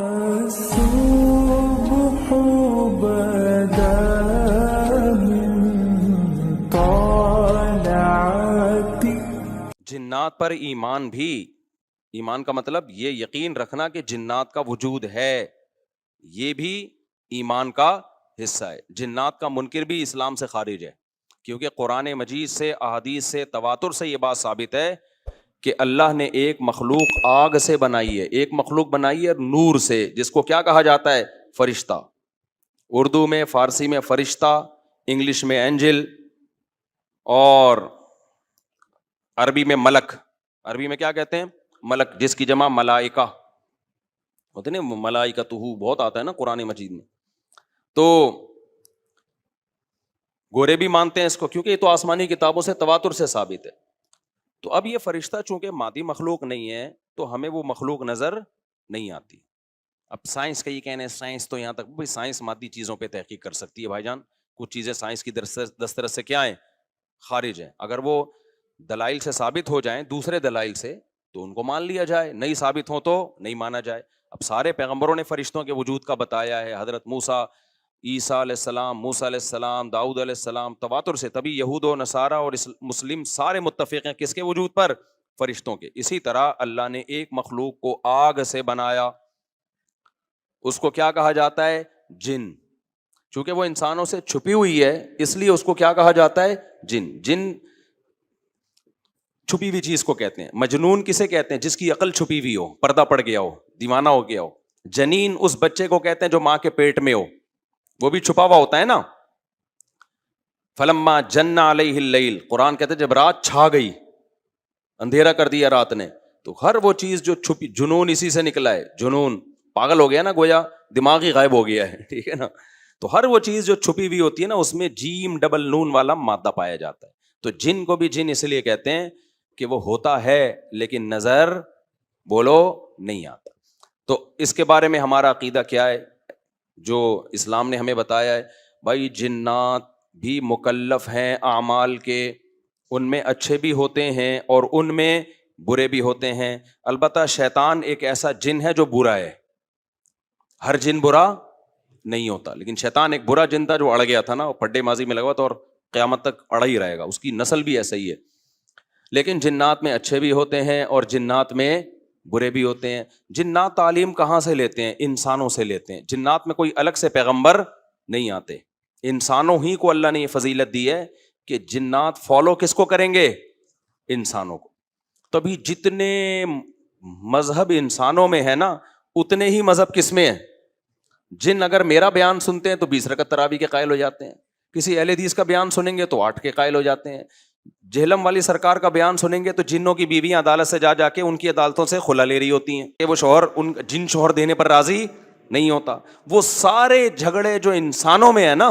الصبح بدا من طلعتی. جنات پر ایمان بھی، ایمان کا مطلب یہ یقین رکھنا کہ جنات کا وجود ہے، یہ بھی ایمان کا حصہ ہے. جنات کا منکر بھی اسلام سے خارج ہے، کیونکہ قرآن مجید سے، احادیث سے، تواتر سے یہ بات ثابت ہے کہ اللہ نے ایک مخلوق آگ سے بنائی ہے، ایک مخلوق بنائی ہے نور سے، جس کو کیا کہا جاتا ہے؟ فرشتہ. اردو میں، فارسی میں فرشتہ، انگلش میں اینجل، اور عربی میں ملک. عربی میں کیا کہتے ہیں؟ ملک، جس کی جمع ملائکہ ہوتے نا، ملائکتہ بہت آتا ہے نا قرآن مجید میں. تو گورے بھی مانتے ہیں اس کو، کیونکہ یہ تو آسمانی کتابوں سے، تواتر سے ثابت ہے. تو اب یہ فرشتہ چونکہ مادی مخلوق نہیں ہے تو ہمیں وہ مخلوق نظر نہیں آتی. اب سائنس کا یہ کہنا ہے، سائنس تو یہاں تک بھائی سائنس مادی چیزوں پہ تحقیق کر سکتی ہے بھائی جان، کچھ چیزیں سائنس کی دسترس سے کیا ہیں؟ خارج ہیں. اگر وہ دلائل سے ثابت ہو جائیں، دوسرے دلائل سے، تو ان کو مان لیا جائے، نہیں ثابت ہو تو نہیں مانا جائے. اب سارے پیغمبروں نے فرشتوں کے وجود کا بتایا ہے، حضرت موسیٰ، عیسیٰ علیہ السلام، موسیٰ علیہ السلام، داؤد علیہ السلام، تواتر سے. تبھی یہود و نصارہ اور مسلم سارے متفق ہیں کس کے وجود پر؟ فرشتوں کے. اسی طرح اللہ نے ایک مخلوق کو آگ سے بنایا، اس کو کیا کہا جاتا ہے؟ جن. چونکہ وہ انسانوں سے چھپی ہوئی ہے اس لیے اس کو کیا کہا جاتا ہے؟ جن. جن چھپی ہوئی چیز کو کہتے ہیں. مجنون کسے کہتے ہیں؟ جس کی عقل چھپی ہوئی ہو، پردہ پڑ گیا ہو، دیوانہ ہو گیا ہو. جنین اس بچے کو کہتے ہیں جو ماں کے پیٹ میں ہو، وہ بھی چھپا ہوا ہوتا ہے نا. فلما جن علیہ اللیل، قرآن کہتے ہیں جب رات چھا گئی، اندھیرا کر دیا رات نے، تو ہر وہ چیز جو چھپی، جنون اسی سے نکلا ہے. جنون پاگل ہو گیا نا، گویا دماغ ہی غائب ہو گیا ہے، ٹھیک ہے نا. تو ہر وہ چیز جو چھپی ہوئی ہوتی ہے نا، اس میں جیم ڈبل نون والا مادہ پایا جاتا ہے. تو جن کو بھی جن اس لیے کہتے ہیں کہ وہ ہوتا ہے لیکن نظر بولو نہیں آتا. تو اس کے بارے میں ہمارا عقیدہ کیا ہے جو اسلام نے ہمیں بتایا ہے؟ بھائی جنات بھی مکلف ہیں اعمال کے، ان میں اچھے بھی ہوتے ہیں اور ان میں برے بھی ہوتے ہیں. البتہ شیطان ایک ایسا جن ہے جو برا ہے، ہر جن برا نہیں ہوتا، لیکن شیطان ایک برا جن تھا جو اڑ گیا تھا نا، وہ پڈے ماضی میں لگا ہوا تھا اور قیامت تک اڑا ہی رہے گا، اس کی نسل بھی ایسا ہی ہے. لیکن جنات میں اچھے بھی ہوتے ہیں اور جنات میں برے بھی ہوتے ہیں. جنات تعلیم کہاں سے لیتے ہیں؟ انسانوں سے لیتے ہیں. جنات میں کوئی الگ سے پیغمبر نہیں آتے، انسانوں ہی کو اللہ نے یہ فضیلت دی ہے کہ جنات فالو کس کو کریں گے؟ انسانوں کو. تبھی جتنے مذہب انسانوں میں ہے نا، اتنے ہی مذہب کس میں ہے؟ جن اگر میرا بیان سنتے ہیں تو 20 رکعت تراویح کے قائل ہو جاتے ہیں، کسی اہل حدیث کا بیان سنیں گے تو 8 کے قائل ہو جاتے ہیں. جہلم والی سرکار کا بیان سنیں گے تو جنوں کی بیویاں عدالت سے جا کے ان کی عدالتوں سے خلا لے رہی ہوتی ہیں کہ وہ شوہر ان جن شوہر دینے پر راضی نہیں ہوتا. وہ سارے جھگڑے جو انسانوں میں ہے نا،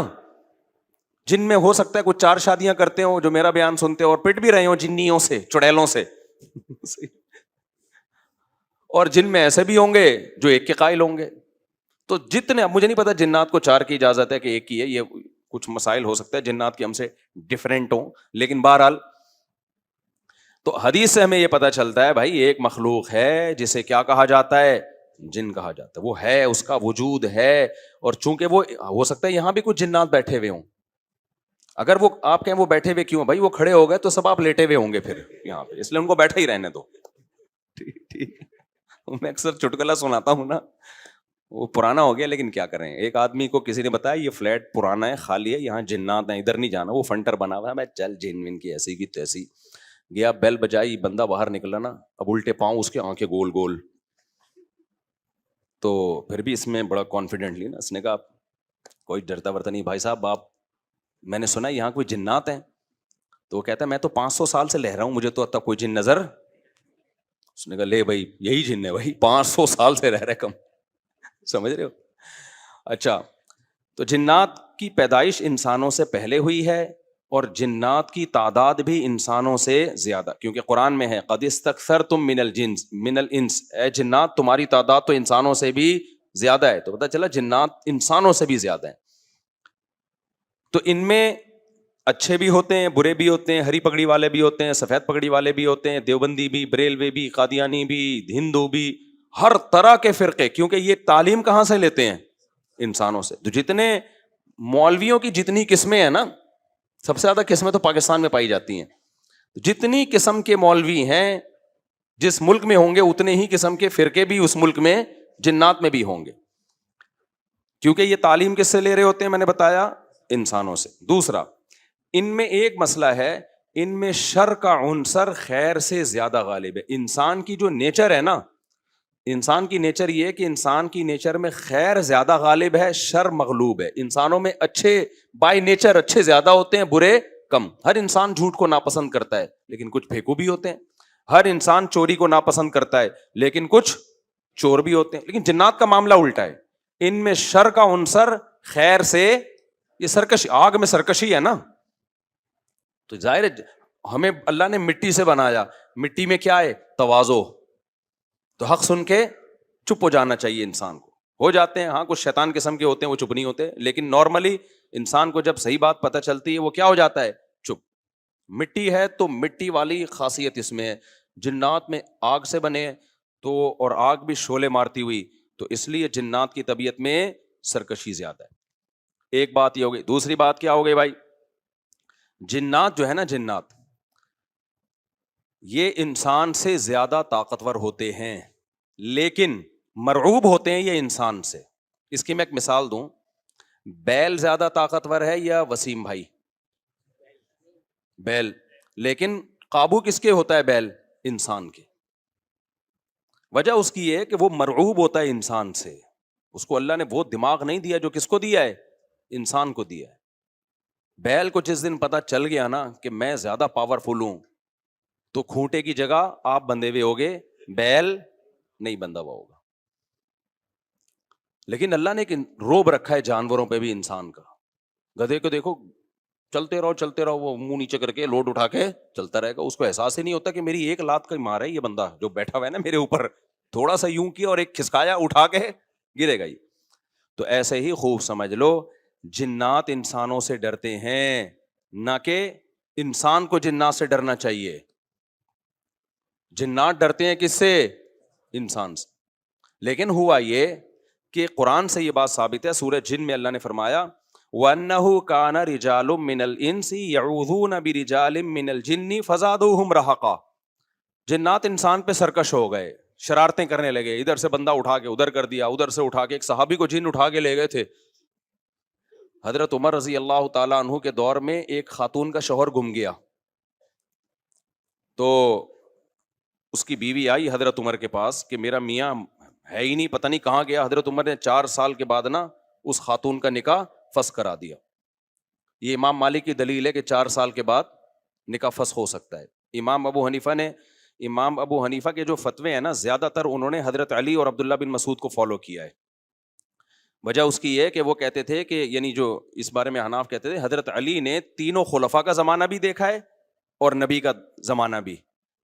جن میں ہو سکتا ہے کچھ 4 شادیاں کرتے ہوں جو میرا بیان سنتے ہو اور پٹ بھی رہے ہوں جنیوں سے، چڑیلوں سے اور جن میں ایسے بھی ہوں گے جو 1 کے قائل ہوں گے. تو جتنے، مجھے نہیں پتا جنات کو 4 کی اجازت ہے کہ 1 کی ہے، یہ کچھ مسائل ہو سکتا ہے جنات کے ہم سے ڈفرینٹ ہوں، لیکن بہرحال تو حدیث سے ہمیں یہ پتا چلتا ہے بھائی ایک مخلوق ہے جسے کیا کہا جاتا ہے؟ جن کہا جاتا ہے. وہ ہے، اس کا وجود ہے. اور چونکہ وہ ہو سکتا ہے یہاں بھی کچھ جنات بیٹھے ہوئے ہوں، اگر وہ آپ کہیں وہ بیٹھے ہوئے کیوں؟ بھائی وہ کھڑے ہو گئے تو سب آپ لیٹے ہوئے ہوں گے پھر یہاں پہ، اس لیے ان کو بیٹھے ہی رہنے دو. ٹھیک. میں اکثر چٹکلا سناتا ہوں نا، وہ پرانا ہو گیا لیکن کیا کریں. ایک آدمی کو کسی نے بتایا یہ فلیٹ پرانا ہے، خالی ہے، یہاں جنات ہیں، ادھر نہیں جانا، وہ فنٹر بنا ہوا ہے. میں چل جن ون کی ایسی کی تیسی گیا، بیل بجائی، بندہ باہر نکلا نا، اب الٹے پاؤں اس کے آنکھیں گول گول. تو پھر بھی اس میں بڑا کانفیڈنٹلی نا اس نے کہا کوئی ڈرتا ورتا نہیں بھائی صاحب، آپ میں نے سنا یہاں کوئی جنات ہیں. تو وہ کہتا ہے میں تو 500 سال سے لہ رہا ہوں، مجھے تو اب تک کوئی جن نظر. اس نے کہا لے بھائی یہی جن ہے بھائی، 500 سال سے رہ رہے کم، سمجھ رہے ہو. اچھا، تو جنات کی پیدائش انسانوں سے پہلے ہوئی ہے اور جنات کی تعداد بھی انسانوں سے زیادہ، کیونکہ قرآن میں ہے قد استکثرتم من الانس، اے جنات تمہاری تعداد تو انسانوں سے بھی زیادہ ہے. تو پتہ چلا جنات انسانوں سے بھی زیادہ ہیں. تو ان میں اچھے بھی ہوتے ہیں، برے بھی ہوتے ہیں، ہری پگڑی والے بھی ہوتے ہیں، سفید پگڑی والے بھی ہوتے ہیں، دیوبندی بھی، بریلوی بھی، قادیانی بھی، ہندو بھی، ہر طرح کے فرقے, کیونکہ یہ تعلیم کہاں سے لیتے ہیں؟ انسانوں سے. تو جتنے مولویوں کی جتنی قسمیں ہیں نا, سب سے زیادہ قسمیں تو پاکستان میں پائی جاتی ہیں. جتنی قسم کے مولوی ہیں جس ملک میں ہوں گے, اتنے ہی قسم کے فرقے بھی اس ملک میں جنات میں بھی ہوں گے, کیونکہ یہ تعلیم کس سے لے رہے ہوتے ہیں؟ میں نے بتایا انسانوں سے. دوسرا, ان میں ایک مسئلہ ہے, ان میں شر کا عنصر خیر سے زیادہ غالب ہے. انسان کی جو نیچر ہے نا, انسان کی نیچر یہ ہے کہ انسان کی نیچر میں خیر زیادہ غالب ہے, شر مغلوب ہے. انسانوں میں اچھے بائی نیچر اچھے زیادہ ہوتے ہیں, برے کم. ہر انسان جھوٹ کو ناپسند کرتا ہے لیکن کچھ پھیکو بھی ہوتے ہیں. ہر انسان چوری کو ناپسند کرتا ہے لیکن کچھ چور بھی ہوتے ہیں. لیکن جنات کا معاملہ الٹا ہے, ان میں شر کا عنصر خیر سے, یہ سرکشی, آگ میں سرکشی ہے نا, تو ظاہر ہے ہمیں اللہ نے مٹی سے بنایا, مٹی میں کیا ہے؟ تواضع. تو حق سن کے چپ ہو جانا چاہیے انسان کو. ہو جاتے ہیں ہاں, کچھ شیطان قسم کے ہوتے ہیں وہ چپ نہیں ہوتے, لیکن نارملی انسان کو جب صحیح بات پتہ چلتی ہے وہ کیا ہو جاتا ہے؟ چپ. مٹی ہے تو مٹی والی خاصیت اس میں ہے. جنات میں آگ سے بنے تو, اور آگ بھی شعلے مارتی ہوئی, تو اس لیے جنات کی طبیعت میں سرکشی زیادہ ہے. ایک بات یہ ہو گئی. دوسری بات کیا ہو گئی بھائی؟ جنات جو ہے نا, جنات یہ انسان سے زیادہ طاقتور ہوتے ہیں لیکن مرعوب ہوتے ہیں یہ انسان سے. اس کی میں ایک مثال دوں, بیل زیادہ طاقتور ہے یا وسیم بھائی؟ بیل. لیکن قابو کس کے ہوتا ہے بیل؟ انسان کے. وجہ اس کی ہے کہ وہ مرعوب ہوتا ہے انسان سے. اس کو اللہ نے وہ دماغ نہیں دیا جو کس کو دیا ہے؟ انسان کو دیا ہے. بیل کو جس دن پتا چل گیا نا کہ میں زیادہ پاورفل ہوں, تو کھوٹے کی جگہ آپ بندھے ہوئے ہوگے, بیل نہیں بندھا ہوا ہوگا. لیکن اللہ نے ایک روب رکھا ہے جانوروں پہ بھی انسان کا. گدھے کو دیکھو, چلتے رہو, وہ منہ نیچے کر کے لوڈ اٹھا کے چلتا رہے گا. اس کو احساس ہی نہیں ہوتا کہ میری ایک لات کا مار ہے یہ بندہ جو بیٹھا ہوا ہے نا میرے اوپر, تھوڑا سا یوں کیا اور ایک کھسکایا, اٹھا کے گرے گا ہی. تو ایسے ہی خوب سمجھ لو, جنات انسانوں سے ڈرتے ہیں, نہ کہ انسان کو جنات سے ڈرنا چاہیے. جنات ڈرتے ہیں کس سے؟ انسان سے. لیکن ہوا یہ کہ قرآن سے یہ بات ثابت ہے, سورہ جن میں اللہ نے فرمایا وَأَنَّهُ كَانَ رِجَالٌ مِّنَ الْإِنسِ يَعُوذُونَ بِرِجَالٍ مِّنَ الْجِنِّ فَزَادُوهُمْ رَهَقًا. جنات انسان پہ سرکش ہو گئے, شرارتیں کرنے لگے, ادھر سے بندہ اٹھا کے ادھر کر دیا, ادھر سے اٹھا کے. ایک صحابی کو جن اٹھا کے لے گئے تھے. حضرت عمر رضی اللہ تعالیٰ عنہ کے دور میں ایک خاتون کا شوہر گم گیا, تو اس کی بیوی آئی حضرت عمر کے پاس کہ میرا میاں ہے ہی نہیں, پتہ نہیں کہاں گیا. حضرت عمر نے 4 سال کے بعد نا اس خاتون کا نکاح فسخ کرا دیا. یہ امام مالک کی دلیل ہے کہ 4 سال کے بعد نکاح فسخ ہو سکتا ہے. امام ابو حنیفہ کے جو فتوے ہیں نا, زیادہ تر انہوں نے حضرت علی اور عبداللہ بن مسعود کو فالو کیا ہے. وجہ اس کی یہ کہ وہ کہتے تھے کہ, یعنی جو اس بارے میں حناف کہتے تھے, حضرت علی نے تینوں خلفاء کا زمانہ بھی دیکھا ہے اور نبی کا زمانہ بھی,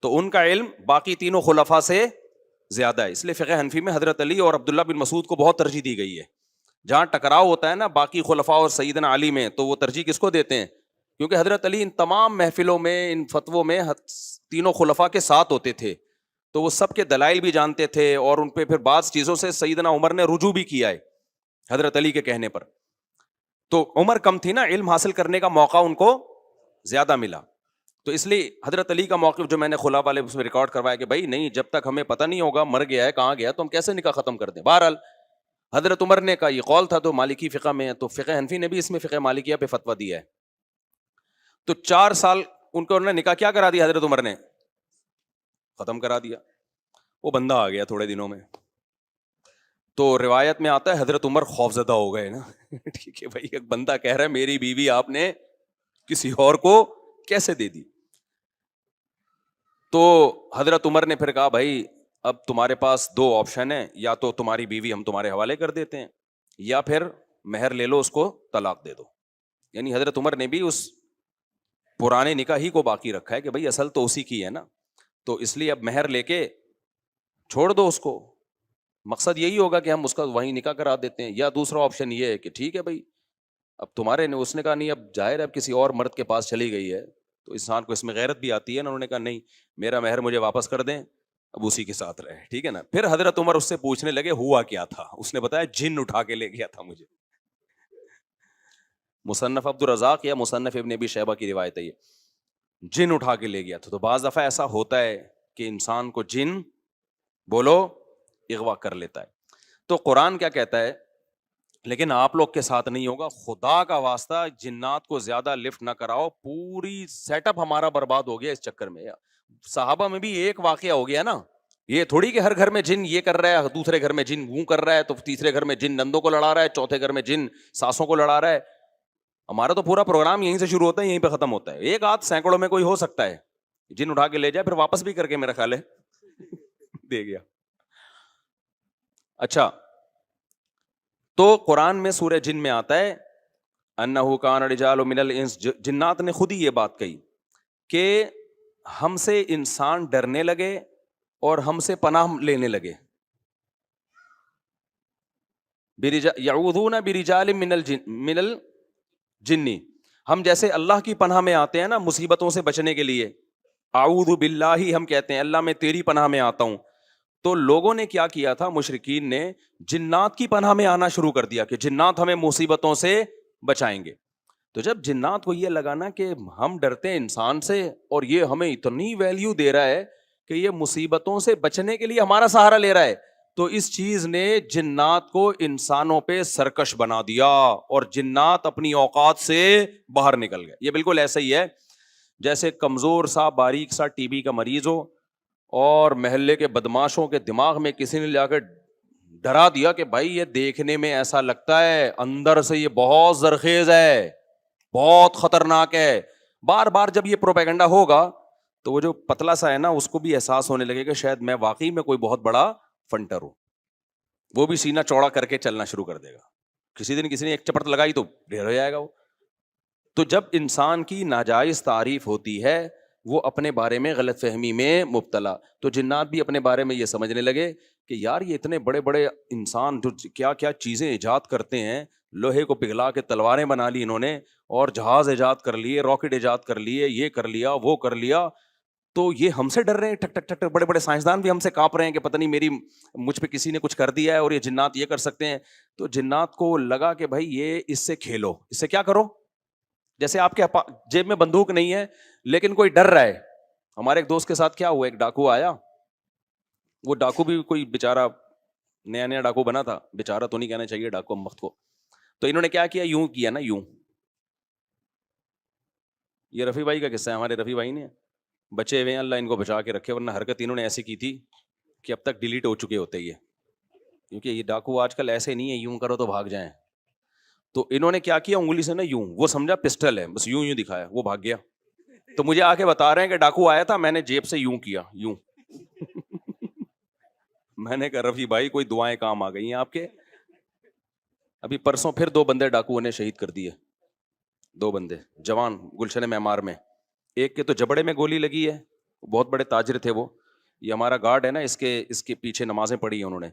تو ان کا علم باقی تینوں خلفاء سے زیادہ ہے. اس لیے فقہ حنفی میں حضرت علی اور عبداللہ بن مسعود کو بہت ترجیح دی گئی ہے. جہاں ٹکراؤ ہوتا ہے نا باقی خلفاء اور سیدنا علی میں, تو وہ ترجیح کس کو دیتے ہیں؟ کیونکہ حضرت علی ان تمام محفلوں میں, ان فتووں میں تینوں خلفاء کے ساتھ ہوتے تھے, تو وہ سب کے دلائل بھی جانتے تھے, اور ان پہ پھر بعض چیزوں سے سیدنا عمر نے رجوع بھی کیا ہے حضرت علی کے کہنے پر. تو عمر کم تھی نا, علم حاصل کرنے کا موقع ان کو زیادہ ملا. تو اس لیے حضرت علی کا موقف جو میں نے خلا والے اس میں ریکارڈ کروایا کہ بھائی نہیں, جب تک ہمیں پتہ نہیں ہوگا مر گیا ہے کہاں گیا, تو ہم کیسے نکاح ختم کر دیں. بہرحال حضرت عمر نے کا یہ قول تھا, تو مالکی فقہ میں ہے, تو فقہ حنفی نے بھی اس میں فقہ مالکیہ پہ فتویٰ دیا ہے. تو 4 سال ان کو انہوں نے نکاح کیا کرا دیا, حضرت عمر نے ختم کرا دیا. وہ بندہ آ گیا تھوڑے دنوں میں, تو روایت میں آتا ہے حضرت عمر خوفزدہ ہو گئے نا. ٹھیک ہے بھائی, ایک بندہ کہہ رہا ہے میری بیوی آپ نے کسی اور کو کیسے دے دی. تو حضرت عمر نے پھر کہا بھائی اب تمہارے پاس 2 آپشن ہیں, یا تو تمہاری بیوی ہم تمہارے حوالے کر دیتے ہیں, یا پھر مہر لے لو, اس کو طلاق دے دو. یعنی حضرت عمر نے بھی اس پرانے نکاح ہی کو باقی رکھا ہے کہ بھائی اصل تو اسی کی ہے نا, تو اس لیے اب مہر لے کے چھوڑ دو اس کو. مقصد یہی ہوگا کہ ہم اس کا وہیں نکاح کرا دیتے ہیں. یا دوسرا آپشن یہ ہے کہ ٹھیک ہے بھائی اب تمہارے نے, اس نے کہا نہیں اب ظاہر ہے اب کسی اور مرد کے پاس چلی گئی ہے, تو انسان کو اس میں غیرت بھی آتی ہے نا. انہوں نے کہا نہیں, میرا مہر مجھے واپس کر دیں, اب اسی کے ساتھ رہے, ٹھیک ہے نا. پھر حضرت عمر اس سے پوچھنے لگے ہوا کیا تھا, اس نے بتایا جن اٹھا کے لے گیا تھا مجھے. مصنف عبد الرزاق یا مصنف ابن ابی شیبہ کی روایت ہے یہ, جن اٹھا کے لے گیا تھا. تو بعض دفعہ ایسا ہوتا ہے کہ انسان کو جن بولو اغوا کر لیتا ہے. تو قرآن کیا کہتا ہے, لیکن آپ لوگ کے ساتھ نہیں ہوگا, خدا کا واسطہ جنات کو زیادہ لفٹ نہ کراؤ, پوری سیٹ اپ ہمارا برباد ہو گیا اس چکر میں. صحابہ میں بھی ایک واقعہ ہو گیا نا, یہ تھوڑی کہ ہر گھر میں جن یہ کر رہا ہے, دوسرے گھر میں جن وہ کر رہا ہے, تو تیسرے گھر میں جن نندوں کو لڑا رہا ہے, چوتھے گھر میں جن ساسوں کو لڑا رہا ہے. ہمارا تو پورا پروگرام یہیں سے شروع ہوتا ہے, یہیں پہ ختم ہوتا ہے. ایک آدھ سینکڑوں میں کوئی ہو سکتا ہے جن اٹھا کے لے جائے, پھر واپس بھی کر کے میرا خیال ہے دے گیا. اچھا, تو قرآن میں سورہ جن میں آتا ہے انہ کان رجال من الانس, جنات نے خود ہی یہ بات کہی کہ ہم سے انسان ڈرنے لگے اور ہم سے پناہ لینے لگے. یعوذون برجال من الجن, ہم جیسے اللہ کی پناہ میں آتے ہیں نا مصیبتوں سے بچنے کے لیے, اعوذ باللہ ہم کہتے ہیں اللہ میں تیری پناہ میں آتا ہوں. تو لوگوں نے کیا کیا تھا, مشرکین نے جنات کی پناہ میں آنا شروع کر دیا کہ جنات ہمیں مصیبتوں سے بچائیں گے. تو جب جنات کو یہ لگا نا کہ ہم ڈرتے ہیں انسان سے اور یہ ہمیں اتنی ویلیو دے رہا ہے کہ یہ مصیبتوں سے بچنے کے لیے ہمارا سہارا لے رہا ہے, تو اس چیز نے جنات کو انسانوں پہ سرکش بنا دیا اور جنات اپنی اوقات سے باہر نکل گئے. یہ بالکل ایسا ہی ہے جیسے کمزور سا باریک سا ٹی بی کا مریض ہو اور محلے کے بدماشوں کے دماغ میں کسی نے لا کے ڈرا دیا کہ بھائی یہ دیکھنے میں ایسا لگتا ہے, اندر سے یہ بہت زرخیز ہے, بہت خطرناک ہے. بار بار جب یہ پروپیگنڈا ہوگا تو وہ جو پتلا سا ہے نا اس کو بھی احساس ہونے لگے کہ شاید میں واقعی میں کوئی بہت بڑا فنٹر ہوں, وہ بھی سینہ چوڑا کر کے چلنا شروع کر دے گا. کسی دن کسی نے ایک چپٹ لگائی تو ڈھیر ہو جائے گا وہ. تو جب انسان کی ناجائز تعریف ہوتی ہے وہ اپنے بارے میں غلط فہمی میں مبتلا, تو جنات بھی اپنے بارے میں یہ سمجھنے لگے کہ یار یہ اتنے بڑے بڑے انسان جو کیا کیا چیزیں ایجاد کرتے ہیں, لوہے کو پگھلا کے تلواریں بنا لی انہوں نے, اور جہاز ایجاد کر لیے, راکٹ ایجاد کر لیے, یہ کر لیا وہ کر لیا, تو یہ ہم سے ڈر رہے ہیں, ٹک ٹک ٹک ٹک. بڑے بڑے سائنسدان بھی ہم سے کانپ رہے ہیں کہ پتہ نہیں مجھ پہ کسی نے کچھ کر دیا ہے اور یہ جنات یہ کر سکتے ہیں. تو جنات کو لگا کہ بھائی یہ اس سے کھیلو, اس سے کیا کرو, جیسے آپ کے جیب میں بندوق نہیں ہے لیکن کوئی ڈر رہا ہے. ہمارے ایک دوست کے ساتھ کیا ہوا, ایک ڈاکو آیا, وہ ڈاکو بھی کوئی بےچارا نیا نیا ڈاکو بنا تھا, بےچارا تو نہیں کہنا چاہیے ڈاکو مخت کو. تو انہوں نے کیا کیا, یوں کیا نا, یوں, یہ رفیع بھائی کا قصہ ہے, ہمارے رفیع بھائی نے بچے ہوئے ہیں, اللہ ان کو بچا کے رکھے, ورنہ حرکت انہوں نے ایسی کی تھی کہ اب تک ڈیلیٹ ہو چکے ہوتے یہ, کیونکہ یہ ڈاکو آج کل ایسے نہیں ہے یوں کرو تو بھاگ جائیں. تو انہوں نے کیا کیا, انگلی سے نا یوں, وہ سمجھا پسٹل ہے, بس یوں یوں دکھایا, وہ بھاگ گیا. تو مجھے آ کے بتا رہے ہیں کہ ڈاکو آیا تھا, میں نے جیب سے یوں کیا, یوں. میں نے کہا رفیع بھائی کوئی دعائیں کام آ گئی ہیں آپ کے. ابھی پرسوں پھر 2 بندے ڈاکوؤں نے شہید کر دیے, 2 بندے جوان گلشن معمار میں. ایک کے تو جبڑے میں گولی لگی ہے, بہت بڑے تاجر تھے وہ, یہ ہمارا گارڈ ہے نا, اس کے پیچھے نمازیں پڑھی ہیں انہوں نے,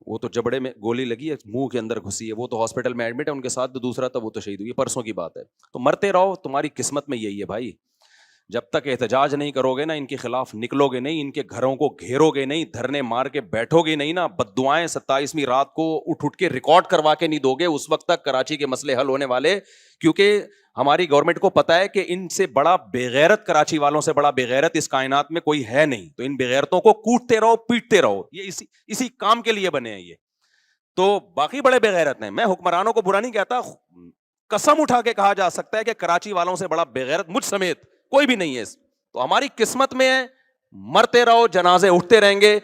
وہ تو جبڑے میں گولی لگی ہے, منہ کے اندر گھسی ہے, وہ تو ہاسپٹل میں ایڈمٹ ہے, ان کے ساتھ دوسرا تھا وہ تو شہید ہوئی, پرسوں کی بات ہے. تو مرتے رہو, تمہاری قسمت میں یہی ہے بھائی. جب تک احتجاج نہیں کرو گے نا, ان کے خلاف نکلو گے نہیں, ان کے گھروں کو گھیرو گے نہیں, دھرنے مار کے بیٹھو گے نہیں نا, بددعائیں 27ویں رات کو اٹھ کے ریکارڈ کروا کے نہیں دو گے, اس وقت تک کراچی کے مسئلے حل ہونے والے. کیونکہ ہماری گورنمنٹ کو پتا ہے کہ ان سے بڑا بےغیرت, کراچی والوں سے بڑا بےغیرت اس کائنات میں کوئی ہے نہیں. تو ان بےغیرتوں کو کوٹتے رہو, پیٹتے رہو, یہ اسی کام کے لیے بنے ہیں یہ. تو باقی بڑے بےغیرت ہیں, میں حکمرانوں کو برا نہیں کہتا, قسم اٹھا کے کہا جا سکتا ہے کہ کراچی والوں سے بڑا بےغیرت مجھ سمیت کوئی بھی نہیں ہے. تو ہماری قسمت میں ہے, مرتے رہو, جنازے اٹھتے رہیں گے.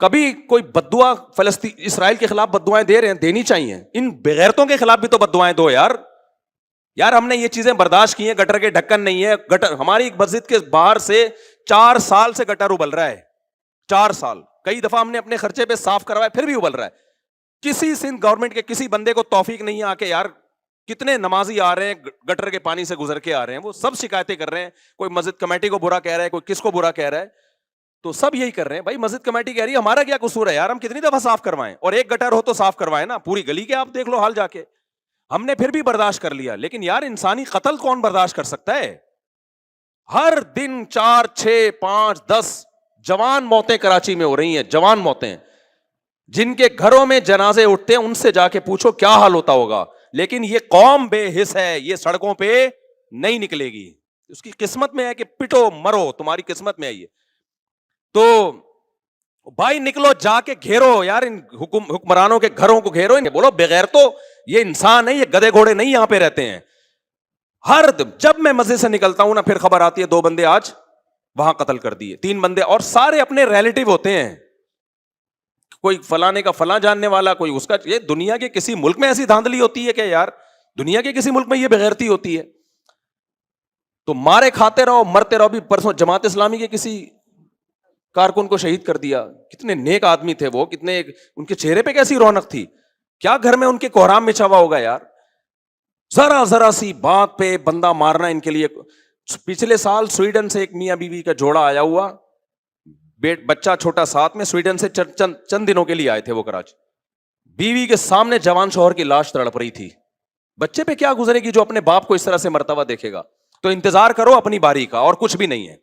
کبھی کوئی بددعا فلسطین اسرائیل کے خلاف بددعائیں دے رہے ہیں, دینی چاہیے. ان بےغیرتوں کے خلاف بھی تو بددعائیں دو یار. ہم نے یہ چیزیں برداشت کی ہیں, گٹر کے ڈھکن نہیں ہے, گٹر ہماری مسجد کے باہر سے 4 سال سے گٹر ابل رہا ہے, 4 سال. کئی دفعہ ہم نے اپنے خرچے پہ صاف کروایا, پھر بھی ابل رہا ہے. کسی سندھ گورنمنٹ کے کسی بندے کو توفیق نہیں آ کے, یار کتنے نمازی آ رہے ہیں گٹر کے پانی سے گزر کے آ رہے ہیں, وہ سب شکایتیں کر رہے ہیں. کوئی مسجد کمیٹی کو برا کہہ رہا ہے, کوئی کس کو برا کہہ رہا ہے, تو سب یہی کر رہے ہیں. بھائی مسجد کمیٹی کہہ رہی ہے, ہمارا کیا قصور ہے یار, ہم کتنی دفعہ صاف کروائیں, اور ایک گٹر ہو تو صاف کروائیں نا, پوری گلی کے آپ دیکھ لو حال جا کے. ہم نے پھر بھی برداشت کر لیا, لیکن یار انسانی قتل کون برداشت کر سکتا ہے؟ ہر دن 4 6 5 10 جوان موتیں کراچی میں ہو رہی ہیں, جوان موتیں, جن کے گھروں میں جنازے اٹھتے ہیں ان سے جا کے پوچھو کیا حال ہوتا ہوگا. لیکن یہ قوم بے حس ہے, یہ سڑکوں پہ نہیں نکلے گی, اس کی قسمت میں ہے کہ پٹو مرو, تمہاری قسمت میں ہے یہ. تو بھائی نکلو, جا کے گھیرو یار ان حکمرانوں کے گھروں کو گھیرو, بولو بغیر تو یہ انسان ہے, یہ گدے گھوڑے نہیں یہاں پہ رہتے ہیں. ہر جب میں مسجد سے نکلتا ہوں نا, پھر خبر آتی ہے 2 بندے آج وہاں قتل کر دیے, 3 بندے, اور سارے اپنے ریلیٹو ہوتے ہیں, کوئی فلانے کا فلاں جاننے والا, کوئی اس کا. یہ دنیا کے کسی ملک میں ایسی دھاندلی ہوتی ہے کہ یار, دنیا کے کسی ملک میں یہ بغیرتی ہوتی ہے؟ تو مارے کھاتے رہو, مرتے رہو. بھی پرسوں جماعت اسلامی کے کسی کارکن کو شہید کر دیا, کتنے نیک آدمی تھے وہ, کتنے ان کے چہرے پہ کیسی رونق تھی, کیا گھر میں ان کے کوہرام مچا ہوا ہوگا یار. ذرا ذرا سی بات پہ بندہ مارنا ان کے لیے. پچھلے سال سویڈن سے ایک میاں بیوی کا جوڑا آیا ہوا, بچہ چھوٹا ساتھ میں, سویڈن سے چند دنوں کے لیے آئے تھے وہ کراچی. بیوی کے سامنے جوان شوہر کی لاش تڑپ رہی تھی. بچے پہ کیا گزرے گی جو اپنے باپ کو اس طرح سے مرتا ہوا دیکھے گا؟ تو انتظار کرو اپنی باری کا, اور کچھ بھی نہیں ہے.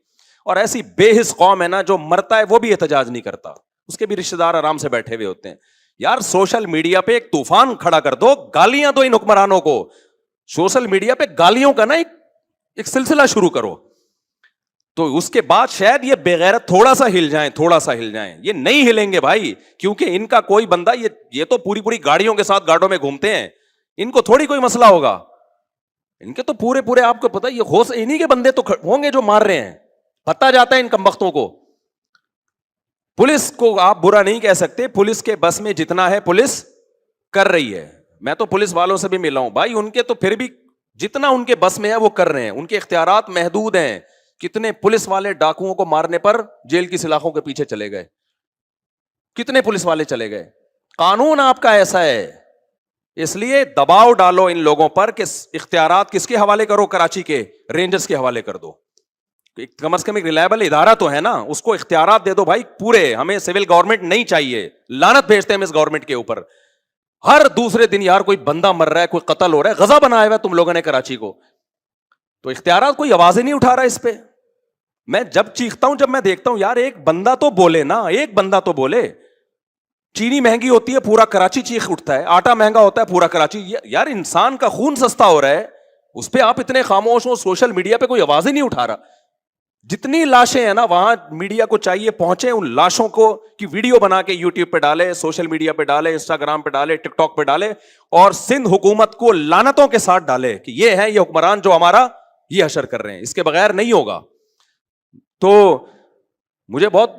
اور ایسی بے حس قوم ہے نا, جو مرتا ہے وہ بھی احتجاج نہیں کرتا, اس کے بھی رشتے دار آرام سے بیٹھے ہوئے ہوتے ہیں. یار سوشل میڈیا پہ ایک طوفان کھڑا کر دو, گالیاں دو ان حکمرانوں کو, سوشل میڈیا پہ گالیوں کا نا ایک سلسلہ شروع کرو, تو اس کے بعد شاید یہ بغیرت تھوڑا سا ہل جائیں, تھوڑا سا ہل جائیں. یہ نہیں ہلیں گے بھائی, کیونکہ ان کا کوئی بندہ, یہ تو پوری گاڑیوں کے ساتھ گاڑوں میں گھومتے ہیں, ان کو تھوڑی کوئی مسئلہ ہوگا. ان کے تو پورے آپ کو پتا, یہ ہوش انہی کے بندے تو ہوں گے جو مار رہے ہیں, پتا جاتا ہے ان کمبختوں کو. پولیس کو آپ برا نہیں کہہ سکتے, پولیس کے بس میں جتنا ہے پولیس کر رہی ہے. میں تو پولیس والوں سے بھی ملا ہوں بھائی, ان کے تو پھر بھی جتنا ان کے بس میں ہے وہ کر رہے ہیں, ان کے اختیارات محدود ہیں. کتنے پولیس والے ڈاکوؤں کو مارنے پر جیل کی سلاخوں کے پیچھے چلے گئے, کتنے پولیس والے چلے گئے. قانون آپ کا ایسا ہے, اس لیے دباؤ ڈالو ان لوگوں پر کہ اختیارات کس کے حوالے کرو, کراچی کے رینجرز کے حوالے کر دو. کم از کم ایک ریلائبل ادارہ تو ہے نا, اس کو اختیارات دے دو بھائی پورے. ہمیں سول گورنمنٹ نہیں چاہیے, لعنت بھیجتے ہیں ہم اس گورنمنٹ کے اوپر. ہر دوسرے دن یار کوئی بندہ مر رہا ہے, کوئی قتل ہو رہا ہے, غزہ بنایا ہوا ہے تم لوگوں نے کراچی کو, تو اختیارات کوئی آواز ہی نہیں اٹھا رہا اس پہ. میں جب چیختا ہوں, جب میں دیکھتا ہوں یار ایک بندہ تو بولے نا, ایک بندہ تو بولے. چینی مہنگی ہوتی ہے پورا کراچی چیخ اٹھتا ہے, آٹا مہنگا ہوتا ہے پورا کراچی. یار انسان کا خون سستا ہو رہا ہے, اس پہ آپ اتنے خاموش ہو, سوشل میڈیا پہ کوئی آواز ہی نہیں اٹھا رہا. جتنی لاشیں ہیں نا, وہاں میڈیا کو چاہیے پہنچے, ان لاشوں کو کی ویڈیو بنا کے یوٹیوب پہ ڈالے, سوشل میڈیا پہ ڈالے, انسٹاگرام پہ ڈالے, ٹک ٹاک پہ ڈالے, اور سندھ حکومت کو لعنتوں کے ساتھ ڈالے کہ یہ ہے یہ حکمران جو ہمارا یہ حشر کر رہے ہیں. اس کے بغیر نہیں ہوگا. تو مجھے بہت,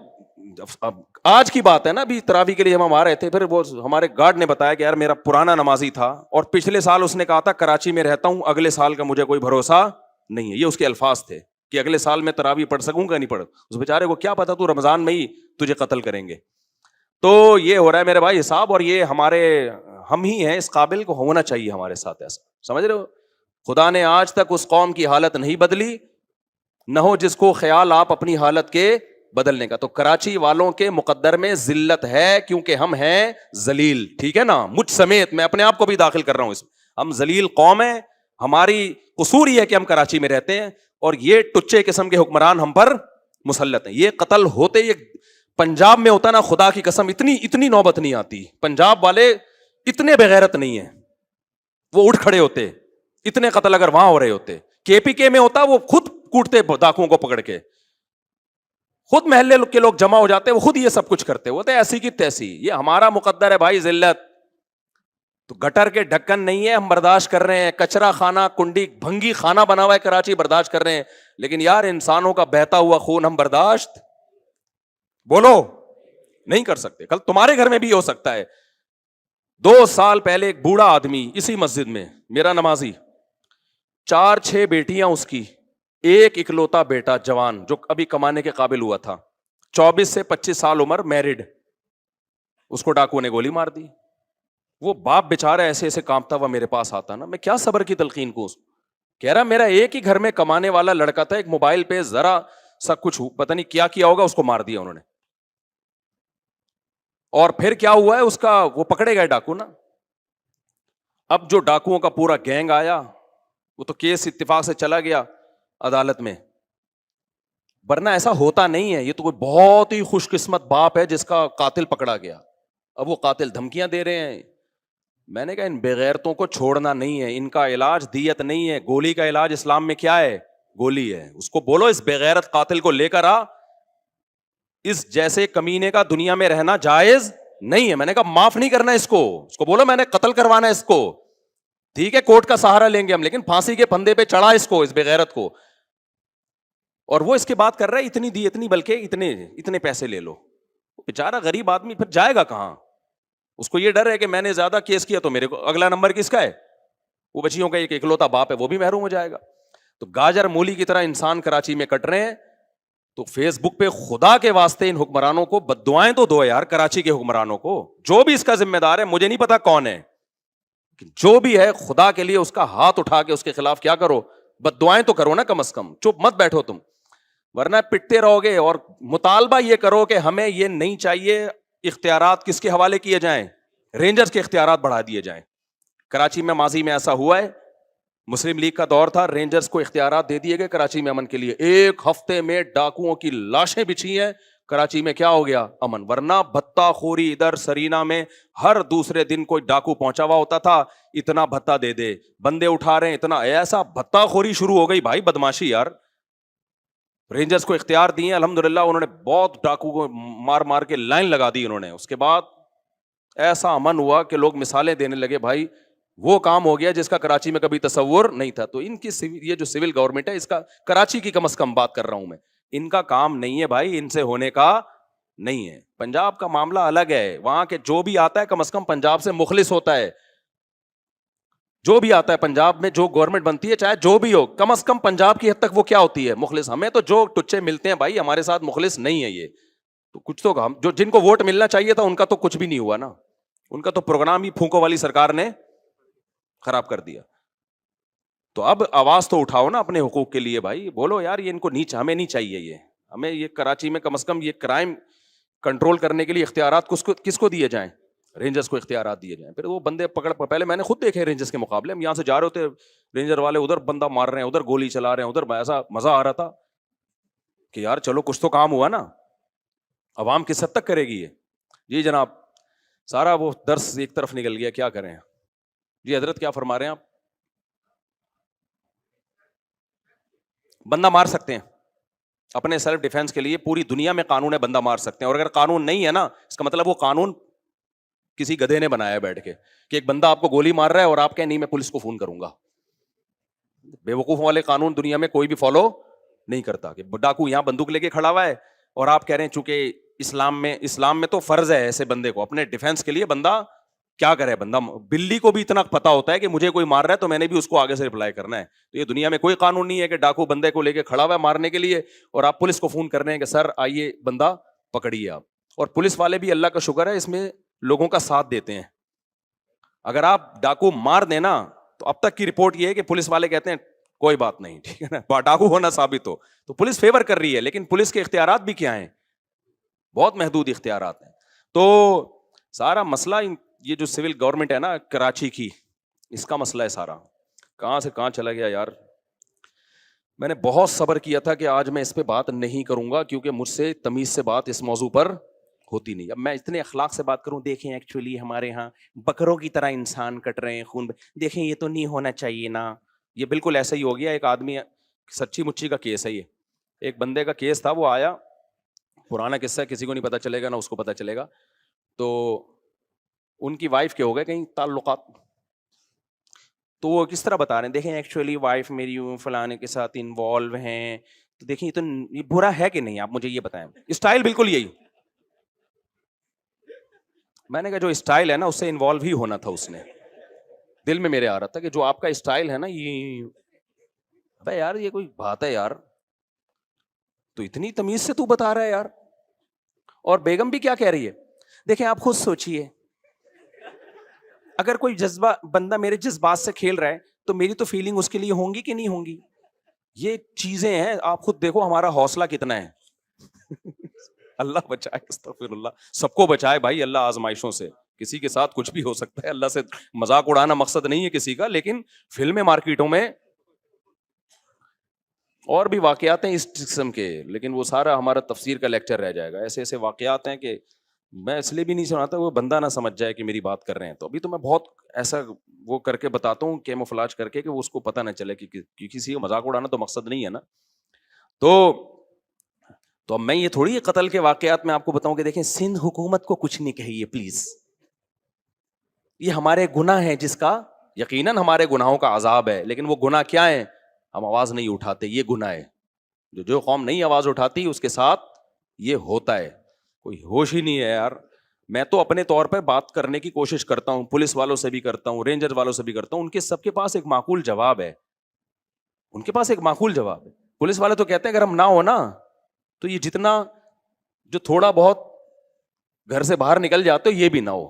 آج کی بات ہے نا, ابھی تراویح کے لیے ہم آ رہے تھے, پھر وہ ہمارے گارڈ نے بتایا کہ یار میرا پرانا نمازی تھا, اور پچھلے سال اس نے کہا تھا کراچی میں رہتا ہوں, اگلے سال کا مجھے کوئی بھروسہ نہیں ہے. یہ اس کے الفاظ تھے کہ اگلے سال میں تراویح پڑھ سکوں گا نہیں پڑھ. اس بیچارے کو کیا پتا, تو رمضان میں ہی تجھے قتل کریں گے. تو یہ ہو رہا ہے میرے بھائی حساب, اور یہ ہم ہی ہیں اس قابل کو ہونا چاہیے ہمارے ساتھ ایسا, سمجھ رہے ہو. خدا نے آج تک اس قوم کی حالت نہیں بدلی, نہ ہو جس کو خیال آپ اپنی حالت کے بدلنے کا. تو کراچی والوں کے مقدر میں ذلت ہے, کیونکہ ہم ہیں ذلیل, ٹھیک ہے نا, مجھ سمیت, میں اپنے آپ کو بھی داخل کر رہا ہوں اس میں. ہم ذلیل قوم ہیں, ہماری قصور یہ ہے کہ ہم کراچی میں رہتے ہیں, اور یہ ٹچے قسم کے حکمران ہم پر مسلط ہیں. یہ قتل ہوتے, یہ پنجاب میں ہوتا نا, خدا کی قسم اتنی نوبت نہیں آتی. پنجاب والے اتنے بغیرت نہیں ہیں, وہ اٹھ کھڑے ہوتے. اتنے قتل اگر وہاں ہو رہے ہوتے, کے پی کے میں ہوتا, وہ خود کوٹتے ڈاکوؤں کو پکڑ کے, خود محلے کے لوگ جمع ہو جاتے, وہ خود یہ سب کچھ کرتے ہوتے, ایسی کی تیسی. یہ ہمارا مقدر ہے بھائی ذلت. تو گٹر کے ڈھکن نہیں ہے, ہم برداشت کر رہے ہیں. کچرا خانہ, کنڈی بھنگی خانہ بنا ہوا ہے کراچی, برداشت کر رہے ہیں. لیکن یار انسانوں کا بہتا ہوا خون ہم برداشت, بولو, نہیں کر سکتے. کل تمہارے گھر میں بھی ہو سکتا ہے. 2 سال پہلے ایک بوڑھا آدمی اسی مسجد میں, میرا نمازی, 4-6 بیٹیاں اس کی, ایک اکلوتا بیٹا جوان جو ابھی کمانے کے قابل ہوا تھا, 24 سے 25 سال عمر, میرڈ, اس کو ڈاکو نے گولی مار دی. وہ باپ بیچارہ ایسے ایسے کانپتا ہوا میرے پاس آتا نا, میں کیا صبر کی تلقین کو, کہہ رہا میرا ایک ہی گھر میں کمانے والا لڑکا تھا, ایک موبائل پہ ذرا سا کچھ پتہ نہیں کیا ہوگا, اس کو مار دیا انہوں نے. اور پھر کیا ہوا ہے اس کا, وہ پکڑے گئے ڈاکو نا. اب جو ڈاکوؤں کا پورا گینگ آیا, وہ تو کیس اتفاق سے چلا گیا عدالت میں, ورنہ ایسا ہوتا نہیں ہے. یہ تو کوئی بہت ہی خوش قسمت باپ ہے جس کا قاتل پکڑا گیا, اب وہ قاتل دھمکیاں دے رہے ہیں. میں نے کہا ان بغیرتوں کو چھوڑنا نہیں ہے, ان کا علاج دیت نہیں ہے. گولی کا علاج اسلام میں کیا ہے؟ گولی ہے. اس کو بولو اس بغیرت قاتل کو لے کر آ, اس جیسے کمینے کا دنیا میں رہنا جائز نہیں ہے. میں نے کہا معاف نہیں کرنا اس کو بولو میں نے قتل کروانا ہے اس کو. ٹھیک ہے کورٹ کا سہارا لیں گے ہم, لیکن پھانسی کے پھندے پہ چڑھا اس کو, اس بغیرت کو. اور وہ اس کی بات کر رہا ہے اتنی دی اتنی, بلکہ اتنے پیسے لے لو. بیچارہ غریب آدمی پھر جائے گا کہاں؟ اس کو یہ ڈر ہے کہ میں نے زیادہ کیس کیا تو میرے کو اگلا نمبر کس کا ہے؟ وہ بچیوں کا ایک اکلوتا باپ ہے, وہ بھی محروم ہو جائے گا. تو گاجر مولی کی طرح انسان کراچی میں کٹ رہے ہیں. تو فیس بک پہ خدا کے واسطے ان حکمرانوں کو بد دعائیں تو دو یار, کراچی کے حکمرانوں کو, جو بھی اس کا ذمہ دار ہے, مجھے نہیں پتا کون ہے, جو بھی ہے خدا کے لیے اس کا ہاتھ اٹھا کے اس کے خلاف کیا کرو, بد دعائیں تو کرو نا کم از کم, چپ مت بیٹھو تم, ورنہ پٹتے رہو گے. اور مطالبہ یہ کرو کہ ہمیں یہ نہیں چاہیے اختیارات کس کے حوالے کیے جائیں, رینجرز کے اختیارات بڑھا دیے جائیں. کراچی میں ماضی میں ایسا ہوا ہے, مسلم لیگ کا دور تھا, رینجرز کو اختیارات دے دیے گئے کراچی میں امن کے لیے. ایک ہفتے میں ڈاکوؤں کی لاشیں بچھی ہیں کراچی میں, کیا ہو گیا؟ امن. ورنہ بھتہ خوری ادھر سرینا میں ہر دوسرے دن کوئی ڈاکو پہنچا ہوا ہوتا تھا, اتنا بھتہ دے دے, بندے اٹھا رہے ہیں اتنا, ایسا بھتہ خوری شروع ہو گئی بھائی, بدماشی یار. رینجرز کو اختیار دیے الحمدللہ, انہوں نے بہت ڈاکو کو مار مار کے لائن لگا دی انہوں نے. اس کے بعد ایسا امن ہوا کہ لوگ مثالیں دینے لگے, بھائی وہ کام ہو گیا جس کا کراچی میں کبھی تصور نہیں تھا. تو ان کی یہ جو سول گورنمنٹ ہے, اس کا کراچی کی کم از کم بات کر رہا ہوں میں, ان کا کام نہیں ہے بھائی, ان سے ہونے کا نہیں ہے. پنجاب کا معاملہ الگ ہے, وہاں کے جو بھی آتا ہے کم از کم پنجاب سے مخلص ہوتا ہے. جو بھی آتا ہے پنجاب میں, جو گورنمنٹ بنتی ہے چاہے جو بھی ہو, کم از کم پنجاب کی حد تک وہ کیا ہوتی ہے؟ مخلص. ہمیں تو جو ٹچے ملتے ہیں بھائی, ہمارے ساتھ مخلص نہیں ہے یہ تو کچھ تو ہم جو جن کو ووٹ ملنا چاہیے تھا ان کا تو کچھ بھی نہیں ہوا نا, ان کا تو پروگرام ہی پھونکو والی سرکار نے خراب کر دیا. تو اب آواز تو اٹھاؤ نا اپنے حقوق کے لیے بھائی, بولو یار یہ ان کو نہیں, ہمیں نہیں چاہیے یہ, ہمیں یہ کراچی میں کم از کم یہ کرائم کنٹرول کرنے کے لیے اختیارات کس کو دیے جائیں؟ رینجرز کو اختیارات دیے جائیں. پھر وہ بندے پہلے میں نے خود دیکھے رینجرز کے مقابلے, ہم یہاں سے جا رہے ہوتے, رینجر والے ادھر بندہ مار رہے ہیں, ادھر گولی چلا رہے ہیں, ادھر ایسا مزہ آ رہا تھا کہ یار چلو کچھ تو کام ہوا نا. عوام کس حد تک کرے گی یہ؟ جی جناب, سارا وہ درس ایک طرف نکل گیا, کیا کریں. جی حضرت کیا فرما رہے ہیں آپ؟ بندہ مار سکتے ہیں اپنے سیلف ڈیفینس کے لیے, پوری دنیا میں قانون ہے, بندہ مار سکتے ہیں. اور اگر قانون نہیں ہے نا, اس کا مطلب وہ قانون کسی گدھے نے بنایا ہے بیٹھ کے, کہ ایک بندہ آپ کو گولی مار رہا ہے اور آپ کہیں نہیں میں پولیس کو فون کروں گا. بے وقوف والے قانون دنیا میں کوئی بھی فالو نہیں کرتا, کہ ڈاکو یہاں بندوق لے کے کھڑا ہوا ہے اور آپ کہہ رہے ہیں چونکہ اسلام میں تو فرض ہے ایسے بندے کو اپنے ڈیفینس کے لیے, بندہ کیا کرے, بندہ بلی کو بھی اتنا پتا ہوتا ہے کہ مجھے کوئی مار رہا ہے تو میں نے بھی اس کو آگے سے رپلائی کرنا ہے. تو یہ دنیا میں کوئی قانون نہیں ہے کہ ڈاکو بندے کو لے کے کھڑا ہوا ہے مارنے کے لیے اور آپ پولیس کو فون کر رہے ہیں کہ سر آئیے بندہ پکڑیے آپ. اور پولیس والے بھی اللہ کا شکر ہے اس میں لوگوں کا ساتھ دیتے ہیں. اگر آپ ڈاکو مار دینا تو اب تک کی رپورٹ یہ ہے کہ پولیس والے کہتے ہیں کوئی بات نہیں, ٹھیک ہے نا, ڈاکو ہونا ثابت ہو تو پولیس فیور کر رہی ہے. لیکن پولیس کے اختیارات بھی کیا ہیں؟ بہت محدود اختیارات ہیں. تو سارا مسئلہ یہ جو سول گورنمنٹ ہے نا کراچی کی, اس کا مسئلہ ہے سارا. کہاں سے کہاں چلا گیا یار. میں نے بہت صبر کیا تھا کہ آج میں اس پہ بات نہیں کروں گا کیونکہ مجھ سے تمیز سے بات اس موضوع پر ہوتی نہیں. اب میں اتنے اخلاق سے بات کروں, دیکھیں ایکچولی ہمارے ہاں بکروں کی طرح انسان کٹ رہے ہیں خون, دیکھیں یہ تو نہیں ہونا چاہیے نا. یہ بالکل ایسا ہی ہو گیا. ایک آدمی, سچی مچی کا کیس ہے یہ, ایک بندے کا کیس تھا, وہ آیا, پرانا قصہ ہے, کسی کو نہیں پتا چلے گا نہ اس کو پتا چلے گا. تو ان کی وائف کے ہو گئے کہیں تعلقات, تو وہ کس طرح بتا رہے ہیں, دیکھیں ایکچولی وائف میری فلانے کے ساتھ انوالو ہیں, تو دیکھیں یہ برا ہے کہ نہیں, آپ مجھے یہ بتائیں. اسٹائل بالکل یہی. میں نے کہا جو اسٹائل ہے نا اس سے انوالو ہی ہونا تھا اس نے. دل میں میرے آ رہا تھا کہ جو آپ کا اسٹائل ہے نا یہ, ابے یار یہ کوئی بات ہے یار, تو اتنی تمیز سے تو بتا رہا ہے یار. اور بیگم بھی کیا کہہ رہی ہے, دیکھیں آپ خود سوچئے, اگر کوئی جذبہ بندہ میرے جذبات سے کھیل رہا ہے تو میری تو فیلنگ اس کے لیے ہوں گی کہ نہیں ہوں گی. یہ چیزیں ہیں, آپ خود دیکھو ہمارا حوصلہ کتنا ہے. اللہ بچائے, استغفر اللہ, سب کو بچائے بھائی اللہ آزمائشوں سے. کسی کے ساتھ کچھ بھی ہو سکتا ہے, اللہ سے مذاق اڑانا مقصد نہیں ہے کسی کا, لیکن فلمیں مارکیٹوں میں اور بھی واقعات ہیں اس قسم کے, لیکن وہ سارا ہمارا تفسیر کا لیکچر رہ جائے گا. ایسے ایسے واقعات ہیں کہ میں اس لیے بھی نہیں سناتا وہ بندہ نہ سمجھ جائے کہ میری بات کر رہے ہیں. تو ابھی تو میں بہت ایسا وہ کر کے بتاتا ہوں کیموفلاج کر کے کہ وہ اس کو پتہ نہ چلے کہ کسی کا مذاق اڑانا تو مقصد نہیں ہے نا. تو اب میں یہ تھوڑی قتل کے واقعات میں آپ کو بتاؤں کہ دیکھیں سندھ حکومت کو کچھ نہیں کہیے پلیز, یہ ہمارے گناہ ہیں جس کا یقیناً ہمارے گناہوں کا عذاب ہے, لیکن وہ گناہ کیا ہے, ہم آواز نہیں اٹھاتے, یہ گناہ ہے. جو قوم نہیں آواز اٹھاتی اس کے ساتھ یہ ہوتا ہے. کوئی ہوش ہی نہیں ہے یار. میں تو اپنے طور پہ بات کرنے کی کوشش کرتا ہوں, پولیس والوں سے بھی کرتا ہوں, رینجر والوں سے بھی کرتا ہوں, ان کے سب کے پاس ایک معقول جواب ہے. ان کے پاس ایک معقول جواب ہے. پولیس والے تو کہتے ہیں اگر ہم نہ ہو نا تو یہ جتنا جو تھوڑا بہت گھر سے باہر نکل جاتے ہو یہ بھی نہ ہو.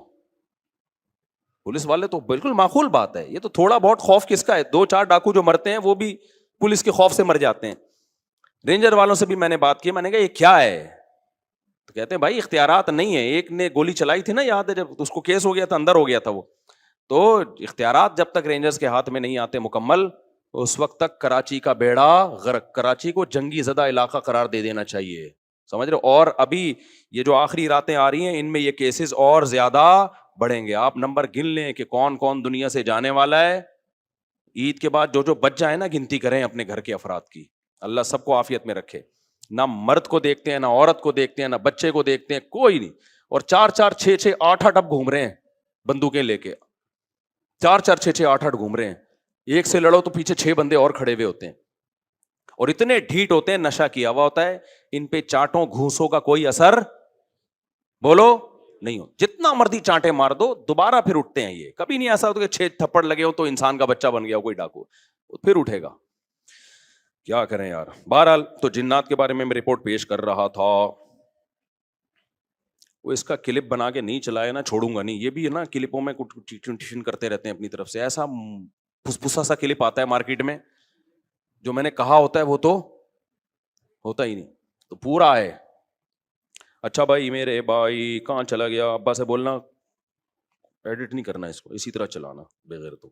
پولیس والے تو بالکل معقول بات ہے, یہ تو تھوڑا بہت خوف کس کا ہے, 2-4 ڈاکو جو مرتے ہیں وہ بھی پولیس کے خوف سے مر جاتے ہیں. رینجر والوں سے بھی میں نے بات کی, میں نے کہا یہ کیا ہے, تو کہتے ہیں بھائی اختیارات نہیں ہے. ایک نے گولی چلائی تھی نا, یاد ہے جب اس کو کیس ہو گیا تھا, اندر ہو گیا تھا وہ. تو اختیارات جب تک رینجرز کے ہاتھ میں نہیں آتے مکمل, اس وقت تک کراچی کا بیڑا غرق, کراچی کو جنگی زدہ علاقہ قرار دے دینا چاہیے, سمجھ رہے. اور ابھی یہ جو آخری راتیں آ رہی ہیں ان میں یہ کیسز اور زیادہ بڑھیں گے. آپ نمبر گن لیں کہ کون کون دنیا سے جانے والا ہے. عید کے بعد جو بچ جائے نا گنتی کریں اپنے گھر کے افراد کی. اللہ سب کو عافیت میں رکھے. نہ مرد کو دیکھتے ہیں, نہ عورت کو دیکھتے ہیں, نہ بچے کو دیکھتے ہیں, کوئی نہیں. اور 4-4 6-6 8-8 اب گھوم رہے ہیں بندوقیں لے کے, 4-4 6-6 8-8 گھوم رہے ہیں. ایک سے لڑو تو پیچھے 6 بندے اور کھڑے ہوئے ہوتے ہیں, اور اتنے ڈھیٹ ہوتے ہیں, نشہ کیا ہوا ہوتا ہے. ان پہ چاٹوں گھوسوں کا کوئی اثر بولو نہیں ہو. جتنا مرضی چانٹے مار دو دوبارہ پھر اٹھتے ہیں. یہ کبھی نہیں ایسا ہوتا کہ 6 تھپڑ لگے ہو تو انسان کا بچہ بن گیا ہو کوئی ڈاکو, پھر اٹھے گا. کیا کریں یار. بہرحال تو جنات کے بارے میں رپورٹ پیش کر رہا تھا. وہ اس کا کلپ بنا کے نہیں چلائے نا چھوڑوں گا نہیں. یہ بھی ہے نا کلپوں میں کچھ ٹیوشن کرتے رہتے ہیں اپنی طرف سے. ایسا پھسپھسا سا کلپ آتا ہے مارکیٹ میں, جو میں نے کہا ہوتا ہے وہ تو ہوتا ہی نہیں. تو پورا ہے. اچھا بھائی میرے بھائی کہاں چلا گیا, ابا سے بولنا ایڈٹ نہیں کرنا اس کو, اسی طرح چلانا بغیر. تو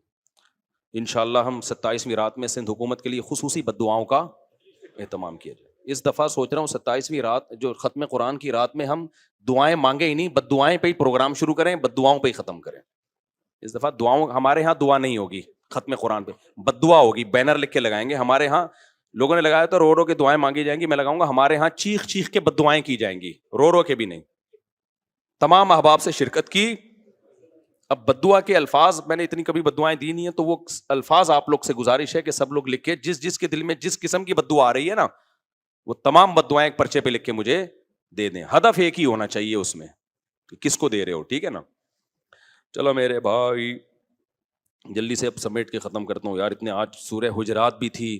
انشاءاللہ ہم 27ویں رات میں سندھ حکومت کے لیے خصوصی بد دعاؤں کا اہتمام کیا جائے. اس دفعہ سوچ رہا ہوں 27ویں رات جو ختم قرآن کی رات میں ہم دعائیں مانگے ہی نہیں, بد دعائیں پہ ہی پروگرام شروع کریں, بد دعاؤں پہ ہی ختم کریں. اس دفعہ دعاؤں, ہمارے ہاں دعا نہیں ہوگی ختم قرآن پہ, بد دعا ہوگی. بینر لکھ کے لگائیں گے. ہمارے ہاں لوگوں نے لگایا تو رو رو کے دعائیں مانگی جائیں گی, میں لگاؤں گا ہمارے ہاں چیخ چیخ کے بد دعائیں کی جائیں گی, رو رو کے بھی نہیں. تمام احباب سے شرکت کی. اب بد دعا کے الفاظ میں نے اتنی کبھی بد دعائیں دی نہیں ہیں, تو وہ الفاظ آپ لوگ سے گزارش ہے کہ سب لوگ لکھ کے جس کے دل میں جس قسم کی بد دعا آ رہی ہے نا, وہ تمام بد دعائیں ایک پرچے پہ لکھ کے مجھے دے دیں. ہدف ایک ہی ہونا چاہیے اس میں, کس کو دے رہے ہو, ٹھیک ہے نا. چلو میرے بھائی جلدی سے اب سمیٹ کے ختم کرتا ہوں یار. اتنے آج سورہ حجرات بھی تھی,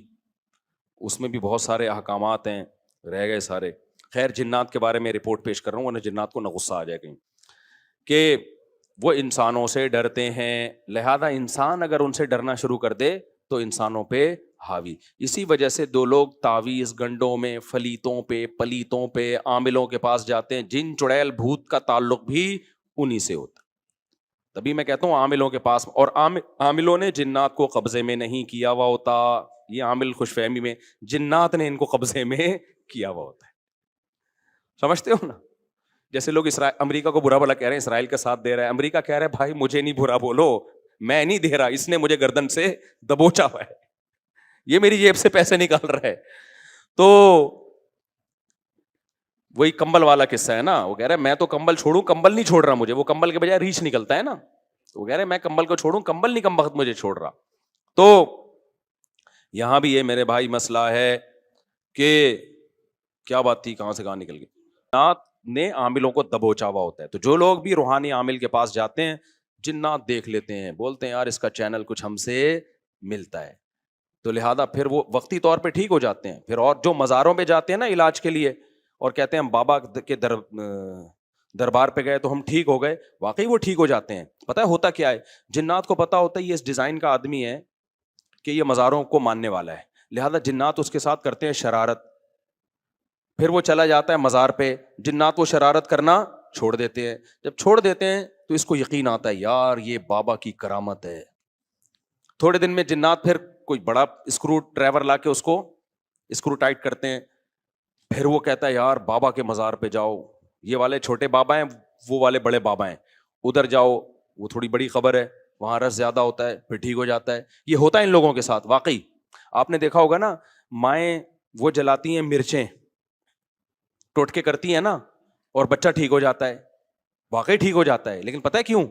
اس میں بھی بہت سارے احکامات ہیں, رہ گئے سارے. خیر جنات کے بارے میں رپورٹ پیش کر رہا ہوں, ورنہ جنات کو نہ غصہ آ جائے کہیں کہ وہ انسانوں سے ڈرتے ہیں, لہذا انسان اگر ان سے ڈرنا شروع کر دے تو انسانوں پہ حاوی. اسی وجہ سے 2 لوگ تعویذ گنڈوں میں, فلیتوں پہ, پلیتوں پہ, عاملوں کے پاس جاتے ہیں. جن چڑیل بھوت کا تعلق بھی انہی سے ہوتا. تبھی میں کہتا ہوں عاملوں کے پاس, اور عاملوں نے جنات کو قبضے میں نہیں کیا ہوا ہوتا. یہ عامل خوش فہمی میں, جنات نے ان کو قبضے میں کیا ہوا ہوتا ہے. سمجھتے ہو نا. جیسے لوگ امریکہ کو برا بھلا کہہ رہے ہیں, اسرائیل کا ساتھ دے رہا ہے. امریکہ کہہ رہا ہے بھائی مجھے نہیں برا بولو, میں نہیں دے رہا, اس نے مجھے گردن سے دبوچا ہوا ہے, یہ میری جیب سے پیسے نکال رہا ہے. تو وہی کمبل والا قصہ ہے نا, وہ کہہ رہا ہے میں تو کمبل چھوڑوں, کمبل نہیں چھوڑ رہا مجھے, وہ کمبل کے بجائے ریچھ نکلتا ہے نا. تو وہ کہہ رہے ہیں میں کمبل کو چھوڑوں, کمبل نہیں کم وقت مجھے چھوڑ رہا. تو یہاں بھی یہ میرے بھائی مسئلہ ہے کہ کیا بات تھی, کہاں سے کہاں نکل گئی. نے عاملوں کو دبوچا ہوا ہوتا ہے. تو جو لوگ بھی روحانی عامل کے پاس جاتے ہیں, جنات دیکھ لیتے ہیں, بولتے ہیں یار اس کا چینل کچھ ہم سے ملتا ہے, تو لہذا پھر وہ وقتی طور پہ ٹھیک ہو جاتے ہیں. پھر اور جو مزاروں پہ جاتے ہیں نا علاج کے لیے, اور کہتے ہیں ہم بابا کے دربار پہ گئے تو ہم ٹھیک ہو گئے, واقعی وہ ٹھیک ہو جاتے ہیں. پتہ ہے ہوتا کیا ہے, جنات کو پتا ہوتا ہے یہ اس ڈیزائن کا آدمی ہے کہ یہ مزاروں کو ماننے والا ہے, لہذا جنات اس کے ساتھ کرتے ہیں شرارت. پھر وہ چلا جاتا ہے مزار پہ, جنات وہ شرارت کرنا چھوڑ دیتے ہیں. جب چھوڑ دیتے ہیں تو اس کو یقین آتا ہے یار یہ بابا کی کرامت ہے. تھوڑے دن میں جنات پھر کوئی بڑا اسکرو ڈرائیور لا کے اس کو اسکرو ٹائٹ کرتے ہیں. پھر وہ کہتا ہے یار بابا کے مزار پہ جاؤ, یہ والے چھوٹے بابا ہیں, وہ والے بڑے بابا ہیں, ادھر جاؤ, وہ تھوڑی بڑی خبر ہے, وہاں رس زیادہ ہوتا ہے, پھر ٹھیک ہو جاتا ہے. یہ ہوتا ہے ان لوگوں کے ساتھ. واقعی آپ نے دیکھا ہوگا نا, مائیں وہ جلاتی ہیں مرچیں, ٹوٹکے کرتی ہیں نا, اور بچہ ٹھیک ہو جاتا ہے, واقعی ٹھیک ہو جاتا ہے. لیکن پتہ ہے کیوں؟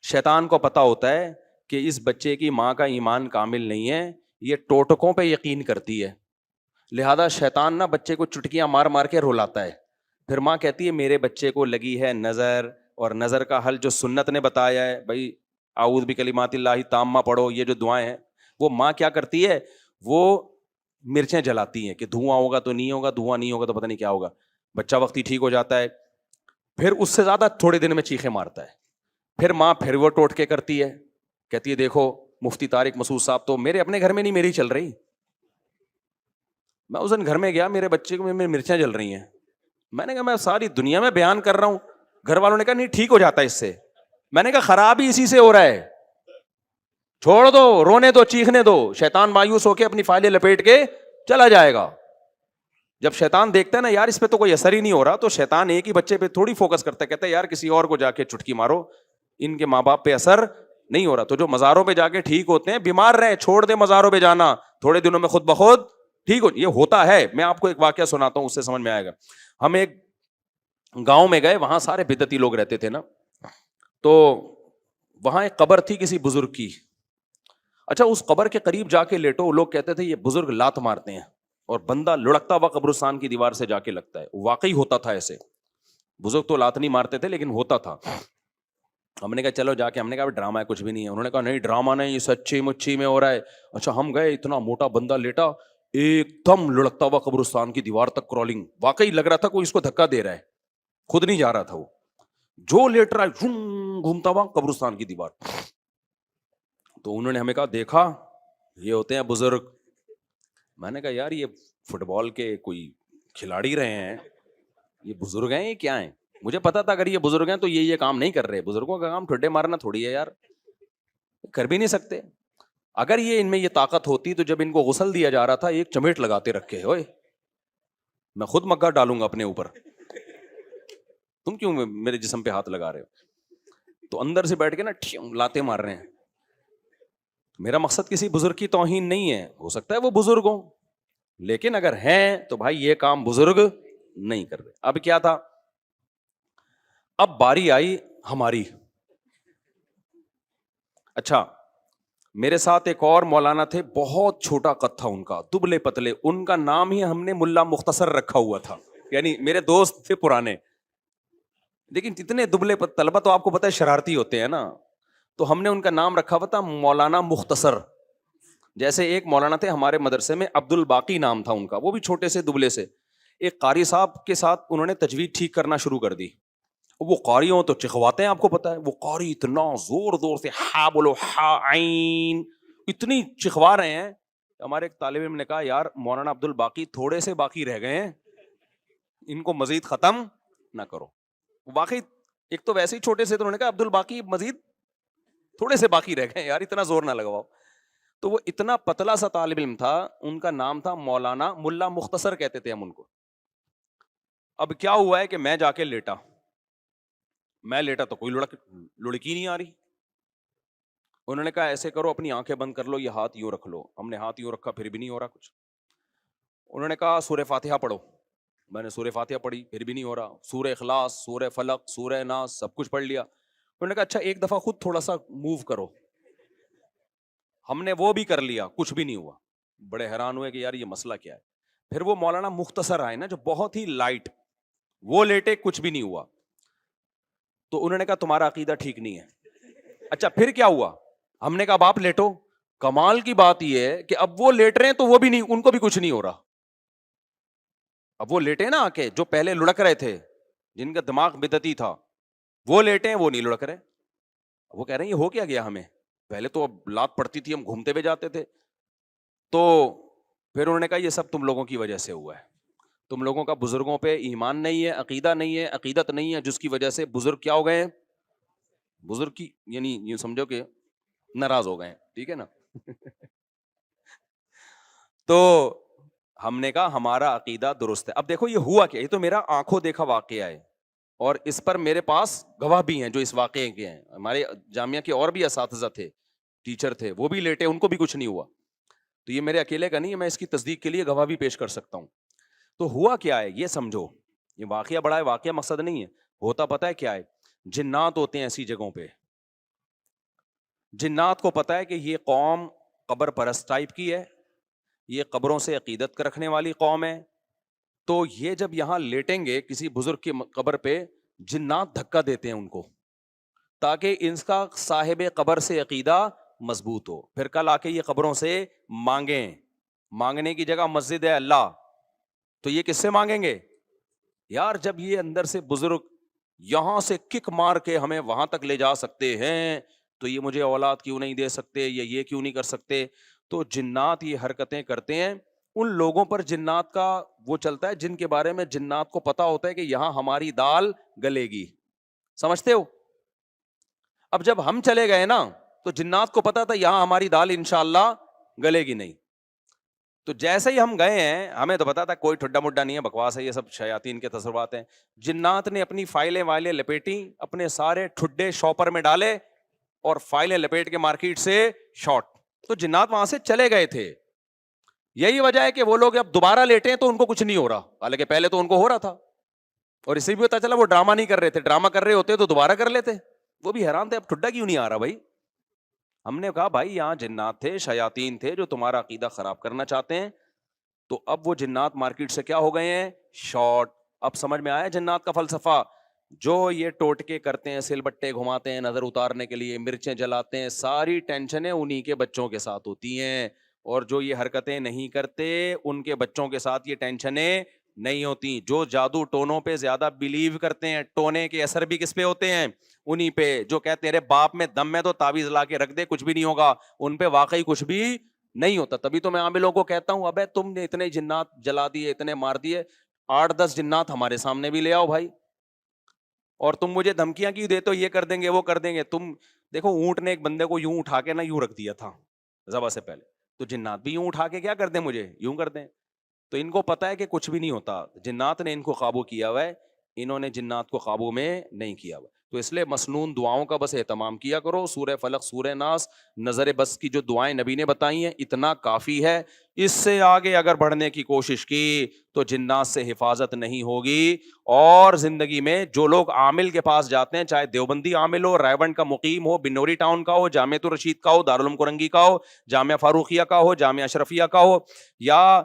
شیطان کو پتا ہوتا ہے کہ اس بچے کی ماں کا ایمان کامل نہیں ہے, یہ ٹوٹکوں پہ یقین کرتی ہے, لہذا شیطان نا بچے کو چٹکیاں مار مار کے رلاتا ہے. پھر ماں کہتی ہے میرے بچے کو لگی ہے نظر, اور نظر کا حل جو سنت نے بتایا ہے, بھائی اعوذ بکلمات اللہ تامہ پڑھو, یہ جو دعائیں ہیں, وہ ماں کیا کرتی ہے, وہ مرچیں جلاتی ہیں کہ دھواں ہوگا تو نہیں ہوگا, دھواں نہیں ہوگا تو پتہ نہیں کیا ہوگا. بچہ وقتی ٹھیک ہو جاتا ہے, پھر اس سے زیادہ تھوڑے دن میں چیخیں مارتا ہے. پھر ماں پھر وہ ٹوٹکے کرتی ہے, کہتی ہے دیکھو مفتی طارق مسعود صاحب تو میرے اپنے گھر میں نہیں, میری چل رہی. میں اس دن گھر میں گیا, میرے بچے کو مرچیں جل رہی ہیں. میں نے کہا میں ساری دنیا میں بیان کر رہا ہوں. گھر والوں نے کہا نہیں ٹھیک ہو جاتا ہے اس سے. میں نے کہا خراب ہی اسی سے ہو رہا ہے, چھوڑ دو, رونے دو, چیخنے دو. شیطان مایوس ہو کے اپنی فائلیں لپیٹ کے چلا جائے گا. جب شیطان دیکھتا ہے نا یار اس پہ تو کوئی اثر ہی نہیں ہو رہا, تو شیطان ایک ہی بچے پہ تھوڑی فوکس کرتا ہے, کہتا ہے یار کسی اور کو جا کے چٹکی مارو, ان کے ماں باپ پہ اثر نہیں ہو رہا. تو جو مزاروں پہ جا کے ٹھیک ہوتے ہیں, بیمار رہے, چھوڑ دے مزاروں پہ جانا, تھوڑے دنوں میں خود بخود ٹھیک ہو. یہ ہوتا ہے. میں آپ کو ایک واقعہ سناتا ہوں, اس سے سمجھ میں آئے گا. ہم ایک گاؤں میں گئے, وہاں سارے بدعتی لوگ رہتے تھے نا, تو وہاں ایک قبر تھی کسی بزرگ کی. اچھا اس قبر کے قریب جا کے لیٹو, لوگ کہتے تھے یہ بزرگ لات مارتے ہیں, اور بندہ لڑکتا ہوا قبرستان کی دیوار سے جا کے لگتا ہے. واقعی ہوتا تھا ایسے. بزرگ تو لات نہیں مارتے تھے لیکن ہوتا تھا. ہم نے کہا چلو جا کے, ہم نے کہا ڈرامہ ہے کچھ بھی نہیں ہے. انہوں نے کہا نہیں ڈرامہ نہیں, یہ سچی مچی میں ہو رہا ہے. اچھا ہم گئے, اتنا موٹا بندہ لیٹا, ایک دم لڑکتا ہوا قبرستان کی دیوار تک کرالنگ. واقعی لگ رہا تھا کوئی اس کو دھکا دے رہا ہے, خود نہیں جا رہا تھا وہ, جو لیٹ رہا ہے گھومتا ہوا قبرستان کی دیوار. تو انہوں نے ہمیں کہا دیکھا یہ ہوتے ہیں بزرگ. میں نے کہا یار یہ فٹ بال کے کوئی کھلاڑی رہے ہیں, یہ بزرگ ہیں, یہ کیا ہیں؟ مجھے پتا تھا اگر یہ بزرگ ہیں تو یہ کام نہیں کر رہے. بزرگوں کا کام ٹھڈے مارنا تھوڑی ہے یار, کر بھی نہیں سکتے. اگر یہ ان میں یہ طاقت ہوتی تو جب ان کو غسل دیا جا رہا تھا ایک چمیٹ لگاتے رکھے, ہوئے میں خود مگا ڈالوں گا اپنے اوپر, تم کیوں میرے جسم پہ ہاتھ لگا رہے ہو؟ تو اندر سے بیٹھ کے نا لاتے مار رہے ہیں. میرا مقصد کسی بزرگ کی توہین نہیں ہے, ہو سکتا ہے وہ بزرگ ہوں, لیکن اگر ہیں تو بھائی یہ کام بزرگ نہیں کر رہے. اب کیا تھا, اب باری آئی ہماری. اچھا میرے ساتھ ایک اور مولانا تھے, بہت چھوٹا قد تھا ان کا, دبلے پتلے. ان کا نام ہی ہم نے ملا مختصر رکھا ہوا تھا, یعنی میرے دوست تھے پرانے, لیکن اتنے دبلے طلبہ تو آپ کو پتہ ہے شرارتی ہوتے ہیں نا, تو ہم نے ان کا نام رکھا ہوا تھا مولانا مختصر. جیسے ایک مولانا تھے ہمارے مدرسے میں, عبد الباقی نام تھا ان کا, وہ بھی چھوٹے سے دبلے سے. ایک قاری صاحب کے ساتھ انہوں نے تجوید ٹھیک کرنا شروع کر دی. وہ قاری ہوں تو چکھواتے ہیں, آپ کو پتا ہے. وہ قاری اتنا زور زور سے ہا بولو ہا عین, اتنی چکھوا رہے ہیں. ہمارے ایک طالب علم نے کہا یار مولانا عبد الباقی تھوڑے سے باقی رہ گئے ہیں, ان کو مزید ختم نہ کرو. واقعی ایک تو ویسے ہی چھوٹے سے, تو انہوں نے کہا عبد الباقی مزید تھوڑے سے باقی رہ گئے یار, اتنا زور نہ لگواؤ. تو وہ اتنا پتلا سا طالب علم تھا, ان کا نام تھا مولانا ملا مختصر کہتے تھے ہم ان کو. اب کیا ہوا ہے کہ میں جا کے لیٹا تو کوئی لڑکی نہیں آ رہی. انہوں نے کہا ایسے کرو اپنی آنکھیں بند کر لو, یہ ہاتھ یوں رکھ لو. ہم نے ہاتھ یوں رکھا, پھر بھی نہیں ہو رہا کچھ. انہوں نے کہا سورہ فاتحہ پڑھو. میں نے سورہ فاتحہ پڑھی, پھر بھی نہیں ہو رہا. سورہ اخلاص, سورہ فلق, سورہ ناس, سب کچھ پڑھ لیا. انہوں نے کہا اچھا ایک دفعہ خود تھوڑا سا موو کرو. ہم نے وہ بھی کر لیا, کچھ بھی نہیں ہوا. بڑے حیران ہوئے کہ یار یہ مسئلہ کیا ہے. پھر وہ مولانا مختصر آئے نا, جو بہت ہی لائٹ, وہ لیٹے, کچھ بھی نہیں ہوا. تو انہوں نے کہا تمہارا عقیدہ ٹھیک نہیں ہے. اچھا پھر کیا ہوا؟ ہم نے کہا باپ لیٹو. کمال کی بات یہ ہے کہ اب وہ لیٹ رہے ہیں تو وہ بھی نہیں, ان کو بھی کچھ نہیں ہو رہا. اب وہ لیٹے نا آ کے, جو پہلے لڑک رہے تھے, جن کا دماغ بدعتی تھا, وہ لیٹے ہیں, وہ نہیں لڑک رہے. وہ کہہ رہے ہیں یہ ہو کیا گیا ہمیں, پہلے تو اب لات پڑتی تھی, ہم گھومتے ہوئے جاتے تھے. تو پھر انہوں نے کہا یہ سب تم لوگوں کی وجہ سے ہوا ہے. تم لوگوں کا بزرگوں پہ ایمان نہیں ہے, عقیدہ نہیں ہے, عقیدت نہیں ہے, جس کی وجہ سے بزرگ کیا ہو گئے ہیں, بزرگ کی یعنی یہ سمجھو کہ ناراض ہو گئے ہیں, ٹھیک ہے نا. تو ہم نے کہا ہمارا عقیدہ درست ہے. اب دیکھو یہ ہوا کیا, یہ تو میرا آنکھوں دیکھا واقعہ ہے اور اس پر میرے پاس گواہ بھی ہیں جو اس واقعے کے ہیں. ہمارے جامعہ کے اور بھی اساتذہ تھے, ٹیچر تھے, وہ بھی لیٹے, ان کو بھی کچھ نہیں ہوا. تو یہ میرے اکیلے کا نہیں ہے, میں اس کی تصدیق کے لیے گواہ بھی پیش کر سکتا ہوں. تو ہوا کیا ہے یہ سمجھو, یہ واقعہ بڑا ہے, واقعہ مقصد نہیں ہے, ہوتا پتہ ہے کیا ہے, جنات ہوتے ہیں ایسی جگہوں پہ. جنات کو پتہ ہے کہ یہ قوم قبر پرست ٹائپ کی ہے, یہ قبروں سے عقیدت رکھنے والی قوم ہے, تو یہ جب یہاں لیٹیں گے کسی بزرگ کی قبر پہ, جنات دھکا دیتے ہیں ان کو تاکہ ان کا صاحب قبر سے عقیدہ مضبوط ہو. پھر کل آ کے یہ قبروں سے مانگیں, مانگنے کی جگہ مسجد ہے اللہ, تو یہ کس سے مانگیں گے یار؟ جب یہ اندر سے بزرگ یہاں سے کک مار کے ہمیں وہاں تک لے جا سکتے ہیں تو یہ مجھے اولاد کیوں نہیں دے سکتے, یا یہ کیوں نہیں کر سکتے؟ تو جنات یہ حرکتیں کرتے ہیں. ان لوگوں پر جنات کا وہ چلتا ہے جن کے بارے میں جنات کو پتا ہوتا ہے کہ یہاں ہماری دال گلے گی, سمجھتے ہو؟ اب جب ہم چلے گئے نا تو جنات کو پتا تھا یہاں ہماری دال انشاءاللہ گلے گی نہیں. تو جیسے ہی ہم گئے ہیں ہمیں تو پتا تھا کوئی ٹھڈا مڈا نہیں ہے, بکواس ہے, یہ سب شیاطین کے تصورات ہیں. جنات نے اپنی فائلیں وائلیں لپیٹی, اپنے سارے ٹھڈے شاپر میں ڈالے اور فائلیں لپیٹ کے مارکیٹ سے شارٹ. تو جنات وہاں سے چلے گئے تھے. یہی وجہ ہے کہ وہ لوگ اب دوبارہ لیٹے ہیں تو ان کو کچھ نہیں ہو رہا, حالانکہ پہلے تو ان کو ہو رہا تھا. اور اسے بھی پتا چلا وہ ڈرامہ نہیں کر رہے تھے, ڈرامہ کر رہے ہوتے تو دوبارہ کر لیتے. وہ بھی حیران تھے اب ٹھڈا کیوں نہیں آ رہا بھائی. ہم نے کہا بھائی یہاں جنات تھے, شیاطین تھے جو تمہارا عقیدہ خراب کرنا چاہتے ہیں. تو اب وہ جنات مارکیٹ سے کیا ہو گئے ہیں, شارٹ. اب سمجھ میں آیا جنات کا فلسفہ. جو یہ ٹوٹکے کرتے ہیں, سل بٹے گھماتے ہیں نظر اتارنے کے لیے, مرچیں جلاتے ہیں, ساری ٹینشنیں انہی کے بچوں کے ساتھ ہوتی ہیں. اور جو یہ حرکتیں نہیں کرتے ان کے بچوں کے ساتھ یہ ٹینشنیں نہیں ہوتی. جو جادو ٹونوں پہ زیادہ بلیو کرتے ہیں, ٹونے کے اثر بھی کس پہ ہوتے ہیں, انہی پہ. جو کہتے ہیں تیرے باپ میں دم ہے تو تعویذ لا کے رکھ دے کچھ بھی نہیں ہوگا, ان پہ واقعی کچھ بھی نہیں ہوتا. تبھی تو میں عاملوں کو کہتا ہوں ابے تم نے اتنے جنات جلا دیے, اتنے مار دیے, 8-10 جنات ہمارے سامنے بھی لے آؤ بھائی, اور تم مجھے دھمکیاں کیوں دیتے ہو, یہ کر دیں گے وہ کر دیں گے. تم دیکھو اونٹ نے ایک بندے کو یوں اٹھا کے نا یوں رکھ دیا تھا ذبح سے پہلے, تو جنات بھی یوں اٹھا کے کیا کر دیں, مجھے یوں کر دیں. تو ان کو پتا ہے کہ کچھ بھی نہیں ہوتا, جنات نے ان کو قابو کیا ہوا ہے, انہوں نے جنات کو قابو میں نہیں کیا ہوا. تو اس لیے مسنون دعاؤں کا بس اہتمام کیا کرو. سورہ فلق, سورہ ناس, نظر بس کی جو دعائیں نبی نے بتائی ہیں اتنا کافی ہے. اس سے آگے اگر بڑھنے کی کوشش کی تو جنات سے حفاظت نہیں ہوگی. اور زندگی میں جو لوگ عامل کے پاس جاتے ہیں, چاہے دیوبندی عامل ہو, رائے کا مقیم ہو, بنوری ٹاؤن کا ہو, جامعہ الرشید کا ہو, دارالعلوم کرنگی کا ہو, جامعہ فاروقیہ کا ہو, جامعہ اشرفیہ کا ہو, یا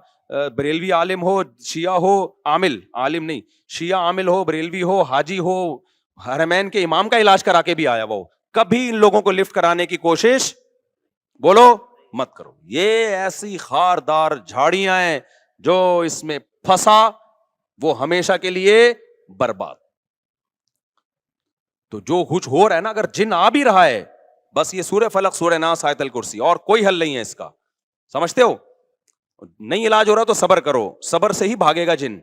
بریلوی عالم ہو, شیعہ ہو, عامل عالم نہیں, شیعہ عامل ہو, بریلوی ہو, حاجی ہو, حرمین کے امام کا علاج کرا کے بھی آیا وہ, کبھی ان لوگوں کو لفٹ کرانے کی کوشش بولو مت کرو. یہ ایسی خاردار جھاڑیاں ہیں جو اس میں پھنسا وہ ہمیشہ کے لیے برباد. تو جو کچھ ہو رہا ہے نا, اگر جن آ بھی رہا ہے, بس یہ سورہ فلق, سورہ ناس, آیت الکرسی, اور کوئی حل نہیں ہے اس کا, سمجھتے ہو؟ نہیں علاج ہو رہا تو صبر کرو, صبر سے ہی بھاگے گا جن.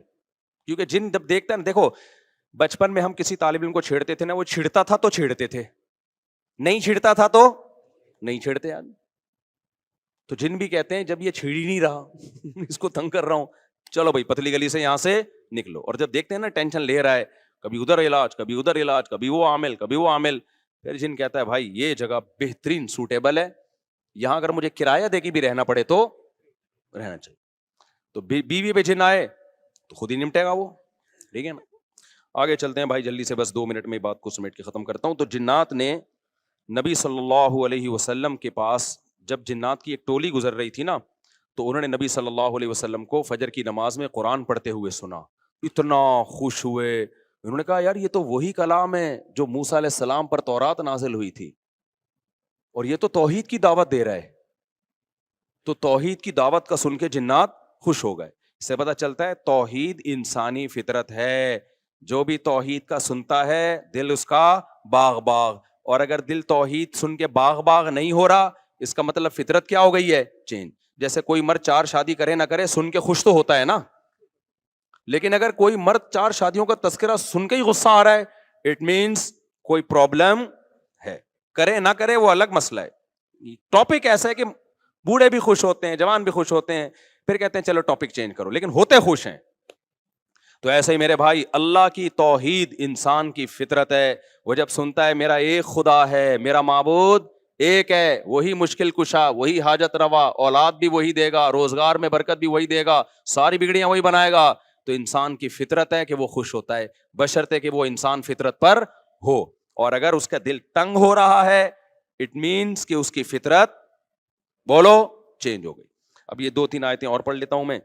کیونکہ جن جب دیکھتا ہے نا, دیکھو بچپن میں ہم کسی طالب علم کو چھیڑتے تھے نا, وہ چھڑتا تھا تو چھیڑتے تھے, نہیں چھڑتا تھا تو نہیں چھیڑتے. تو جن بھی کہتے ہیں جب یہ چھیڑ ہی نہیں رہا اس کو تنگ کر رہا ہوں, چلو بھائی پتلی گلی سے یہاں سے نکلو. اور جب دیکھتے ہیں نا ٹینشن لے رہا ہے, کبھی ادھر علاج, کبھی ادھر علاج, کبھی وہ عامل, کبھی وہ عامل, پھر جن کہتا ہے بھائی یہ جگہ بہترین سوٹیبل ہے, یہاں اگر مجھے کرایہ دے کے بھی رہنا پڑے تو رہنا چاہیے. تو بیوی پہ جن آئے تو خود ہی نمٹے گا وہ, ٹھیک ہے نا. آگے چلتے ہیں بھائی جلدی سے, بس 2 منٹ میں بات کو سمیٹ کے ختم کرتا ہوں. تو جنات نے نبی صلی اللہ علیہ وسلم کے پاس, جب جنات کی ایک ٹولی گزر رہی تھی نا, تو انہوں نے نبی صلی اللہ علیہ وسلم کو فجر کی نماز میں قرآن پڑھتے ہوئے سنا, اتنا خوش ہوئے. انہوں نے کہا یار یہ تو وہی کلام ہے جو موسیٰ علیہ السلام پر تورات نازل ہوئی تھی, اور یہ تو توحید کی دعوت دے رہا ہے. تو توحید کی دعوت کا سن کے جنات خوش ہو گئے. اس سے پتہ چلتا ہے توحید انسانی فطرت ہے, جو بھی توحید کا سنتا ہے دل اس کا باغ باغ. اور اگر دل توحید سن کے باغ باغ نہیں ہو رہا, اس کا مطلب فطرت کیا ہو گئی ہے, چینج. جیسے کوئی مرد 4 شادی کرے نہ کرے, سن کے خوش تو ہوتا ہے نا, لیکن اگر کوئی مرد 4 شادیوں کا تذکرہ سن کے ہی غصہ آ رہا ہے, اٹ مینس کوئی پرابلم ہے. کرے نہ کرے وہ الگ مسئلہ ہے. ٹاپک ایسا ہے کہ بوڑھے بھی خوش ہوتے ہیں, جوان بھی خوش ہوتے ہیں. پھر کہتے ہیں چلو ٹاپک چینج کرو, لیکن ہوتے خوش ہیں. تو ایسے ہی میرے بھائی اللہ کی توحید انسان کی فطرت ہے. وہ جب سنتا ہے میرا ایک خدا ہے, میرا معبود ایک ہے, وہی مشکل کشا, وہی حاجت روا, اولاد بھی وہی دے گا, روزگار میں برکت بھی وہی دے گا, ساری بگڑیاں وہی بنائے گا, تو انسان کی فطرت ہے کہ وہ خوش ہوتا ہے, بشرطے کہ وہ انسان فطرت پر ہو. اور اگر اس کا دل تنگ ہو رہا ہے, اٹ مینس کہ اس کی فطرت بولو چینج ہو گئی. اب یہ 2-3 آیتیں اور پڑھ لیتا ہوں میں.